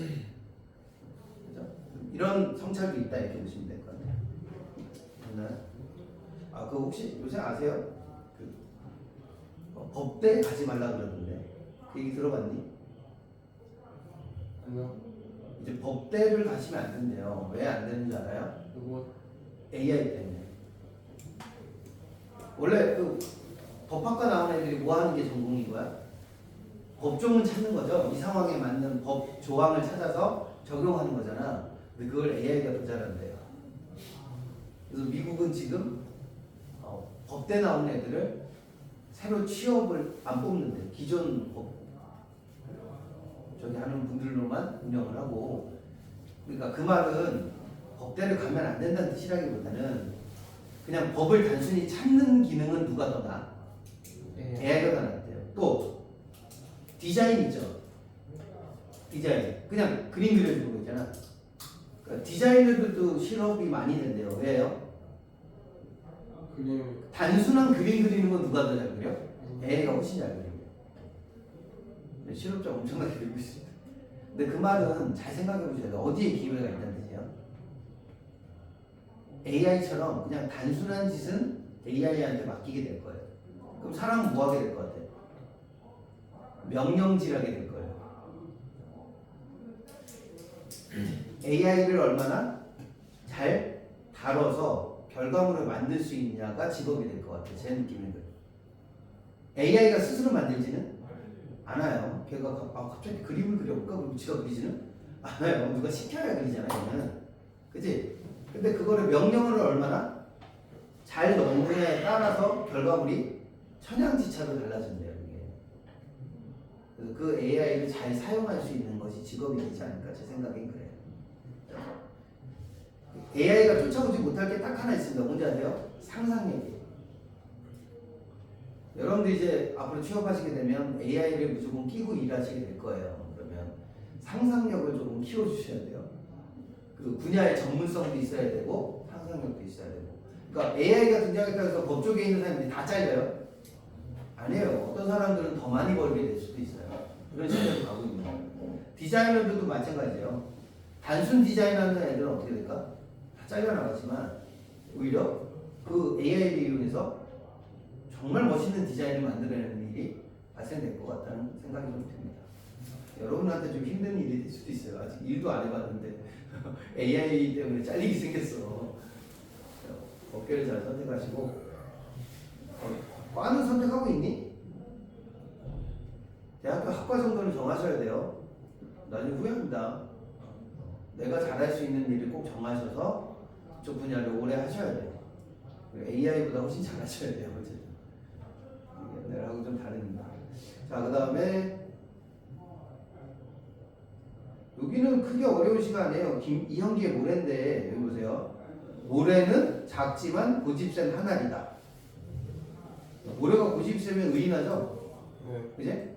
그죠? 이런 성찰도 있다 이렇게 보시면 될 것 같아요. 아, 그 혹시 요새 아세요? 그 법대 가지 말라 그러던데 그 얘기 들어봤니? 아니요. 이제 법대를 가시면 안 된대요. 왜 안 되는 줄 알아요? 그거 AI 때문에. 원래 그 법학과 나온 애들이 뭐 하는 게 전공인 거야? 법조문 찾는 거죠. 이 상황에 맞는 법 조항을 찾아서 적용하는 거잖아. 근데 그걸 AI가 더 잘한대요. 그래서 미국은 지금 법대 나온 애들을 새로 취업을 안 뽑는데 기존 법 저기 하는 분들로만 운영을 하고, 그러니까 그 말은 법대를 가면 안 된다는 뜻이라기보다는 그냥 법을 단순히 찾는 기능은 누가 더 나아? AI가 더 낫대요. 또 디자인 있죠. 디자인 그냥 그림 그려주는 거 있잖아. 그러니까 디자이너들도 실업이 많이 된대요. 왜요? 그림 단순한 그림 그리는 건 누가 더 잘 그려? AI가 훨씬 잘 그려요. 실업자 엄청나게 늘고 있습니다. 근데 그 말은 잘 생각해 보셔야 돼요. 어디에 기회가 있다는 뜻이에요? AI처럼 그냥 단순한 짓은 AI한테 맡기게 될 거예요. 그럼 사람은 뭐 하게 될 것 같아요? 명령질하게 될 거예요. AI를 얼마나 잘 다뤄서 결과물을 만들 수 있냐가 직업이 될 것 같아요. 제 느낌은. AI가 스스로 만들지는 않아요. 걔가 갑자기 그림을 그려볼까? 그리고 지가 그리지는 않아요. 누가 시켜야 그리잖아요. 얘는. 그치? 근데 그거를 명령을 얼마나 잘 넣느냐에 따라서 결과물이 천양지차로 달라진대요. 이게. 그래서 그 AI를 잘 사용할 수 있는 것이 직업이 되지 않을까 제 생각엔 그래요. AI가 쫓아오지 못할 게 딱 하나 있습니다. 뭔지 아세요? 상상력이에요. 여러분들 이제 앞으로 취업하시게 되면 AI를 무조건 끼고 일하시게 될 거예요. 그러면 상상력을 조금 키워주셔야 돼요. 그 분야의 전문성도 있어야 되고 상상력도 있어야 되고. 그러니까 AI가 등장했다고 해서 법조계에 있는 사람들이 다 잘려요? 아니에요. 어떤 사람들은 더 많이 벌게 될 수도 있어요. 그런 시대로 가고 있는 거예요. 디자이너들도 마찬가지예요. 단순 디자인하는 애들은 어떻게 될까? 다 잘려나가지만 오히려 그 AI를 이용해서 정말 멋있는 디자인을 만들어내는 일이 발생될 것 같다는 생각이 좀 듭니다. 여러분한테 좀 힘든 일이 될 수도 있어요. 아직 일도 안 해봤는데 AI 때문에 잘리게 생겼어. 어깨를 잘 선택하시고. 과는 선택하고 있니? 대학교 학과 정도는 정하셔야 돼요. 나중에 후회합니다. 내가 잘할 수 있는 일을 꼭 정하셔서 그쪽 분야를 오래 하셔야 돼요. AI보다 훨씬 잘하셔야 돼요. 어쨌든 옛날하고 좀 다릅니다. 자, 그 다음에 여기는 크게 어려운 시가 아니에요. 이형기의 모래인데 여기 보세요. 모래는 작지만 고집센 한 알이다. 모래가 고집세면 의인하죠? 네. 그지?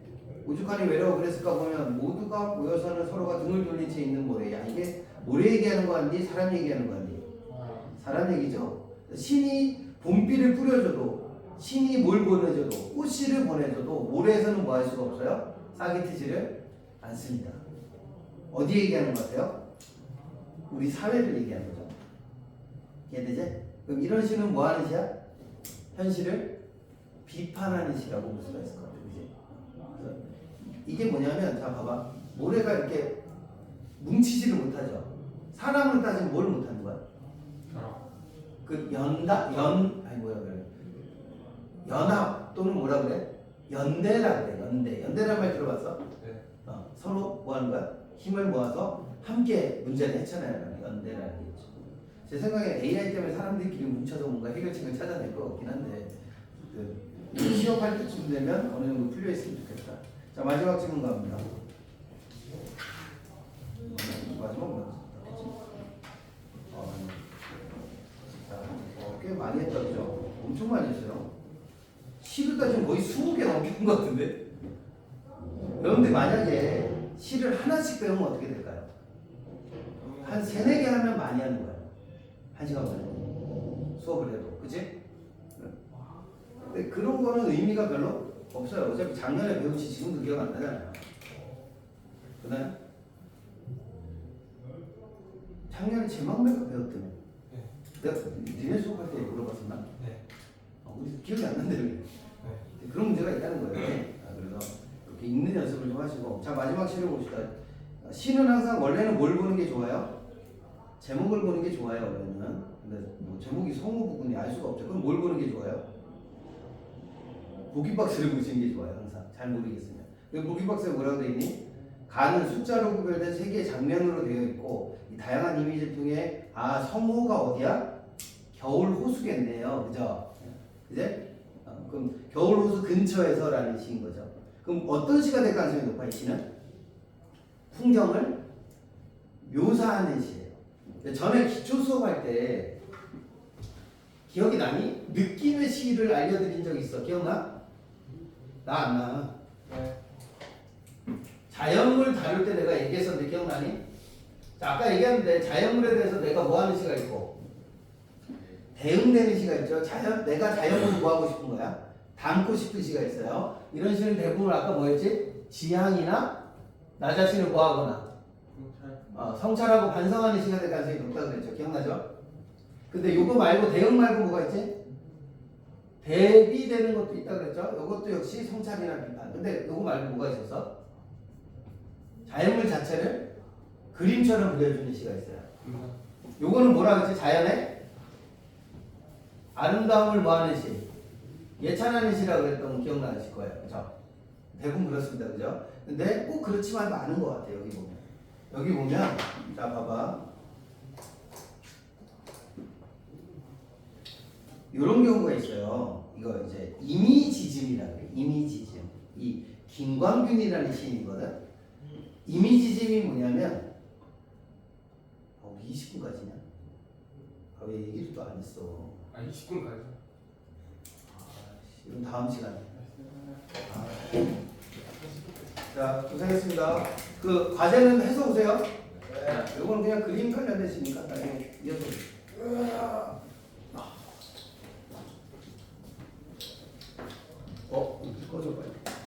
오죽하니 외로워 그랬을까 보면 모두가 모여서는 서로가 등을 돌린 채 있는 모래야. 이게 모래 얘기하는 거 같니? 사람 얘기하는 거 같니? 사람 얘기죠. 신이 봄비를 뿌려줘도, 신이 뭘 보내줘도, 꽃씨를 보내줘도 모래에서는 뭐 할 수가 없어요? 싹이 트지를 않습니다. 어디 얘기하는 것 같아요? 우리 사회를 얘기하는 거죠. 이해되지? 그럼 이런 시는 뭐 하는 시야? 현실을 비판하는 시라고 볼 수가 있을 것 같아요. 그지? 그래서 이게 뭐냐면, 자, 봐봐. 모래가 이렇게 뭉치지를 못하죠. 사람으로 따지면 뭘 못하는 거야? 그 연합 또는 뭐라 그래? 연대라 그래. 연대란 말 들어봤어? 네. 서로 뭐 하는 거야? 힘을 모아서 함께 문제를 헤쳐내는 연대라는 게 있죠. 제 생각에 AI 때문에 사람들끼리 뭉쳐서 뭔가 해결책을 찾아낼 것 같긴 한데 취업할 때쯤 되면 어느 정도 풀려 있으면 좋겠다. 자, 마지막 질문 갑니다. 마지막 뭐였지? 꽤 많이 했다 그죠? 엄청 많이 했어요. 시를 따지면 거의 20개 넘긴 것 같은데? 여러분들 만약에 시를 하나씩 배우면 어떻게 될까요? 한 3-4개 하면 많이 하는 거예요. 1시간 만에 수업을 해도. 그치? 근데 그런 거는 의미가 별로 없어요. 어차피 작년에 배운 시 지금도 기억 안 나잖아요. 그다음에 작년에 제망배가 배웠더니 내가 니네 수업할 때 물어봤었나? 네. 우리 기억이 안 난대요. 네. 그런 문제가 있다는 거예요. 그래서 이렇게 읽는 연습을 좀 하시고. 자, 마지막 시를 봅시다. 시는 항상 원래는 뭘 보는 게 좋아요? 제목을 보는 게 좋아요. 원래는. 근데 뭐 제목이 성우부군이 알 수가 없죠. 그럼 뭘 보는 게 좋아요? 보기 박스를 보시는 게 좋아요. 항상 잘 모르겠으면. 보기 박스에 뭐라고 되어 있니? 가는 숫자로 구별된 3개의 장면으로 되어 있고, 이 다양한 이미지 중에 성호가 어디야? 겨울 호수겠네요. 그죠? 그제? 그럼 겨울 호수 근처에서라는 시인 거죠. 그럼 어떤 시가 될 가능성이 높아? 이 시는 풍경을 묘사하는 시예요. 전에 기초 수업할 때 기억이 나니? 느낌의 시를 알려드린 적 있어. 기억나? 나 안 나. 네. 자연물 다룰 때 내가 얘기했었는데 기억나니? 자, 아까 얘기했는데 자연물에 대해서 내가 뭐 하는 시가 있고 대응되는 시가 있죠. 내가 자연물을 뭐 하고 싶은 거야? 담고 싶은 시가 있어요. 이런 시는 대부분 아까 뭐였지? 지향이나 나 자신을 뭐 하거나 성찰하고 반성하는 시가 될 가능성이 높다고 그랬죠. 기억나죠? 근데 요거 말고 대응 말고 뭐가 있지? 대비되는 것도 있다 그랬죠. 요것도 역시 성찰이나 비판. 근데 요거 말고 뭐가 있었어? 자연물 자체를 그림처럼 그려주는 시가 있어요. 요거는 뭐라 그랬지? 자연의 아름다움을 뭐하는 시? 예찬하는 시라고 그랬던 거 기억나실 거예요. 그죠? 대부분 그렇습니다. 그죠? 근데 꼭 그렇지만도 않은 것 같아요. 여기 보면 자, 봐봐. 요런 경우가 있어요. 이거 이제 이미지즘이라고 해요. 이미지즘. 이 김광균이라는 시인이거든. 이미지즘이 뭐냐면 우리 20분까지냐? 왜 얘기를 또 안 했어? 20분까지. 이건 다음 시간에. 자, 고생했습니다. 그 과제는 해서 오세요. 네. 이건 그냥 그림 관련된 시니까 나중에 이어서.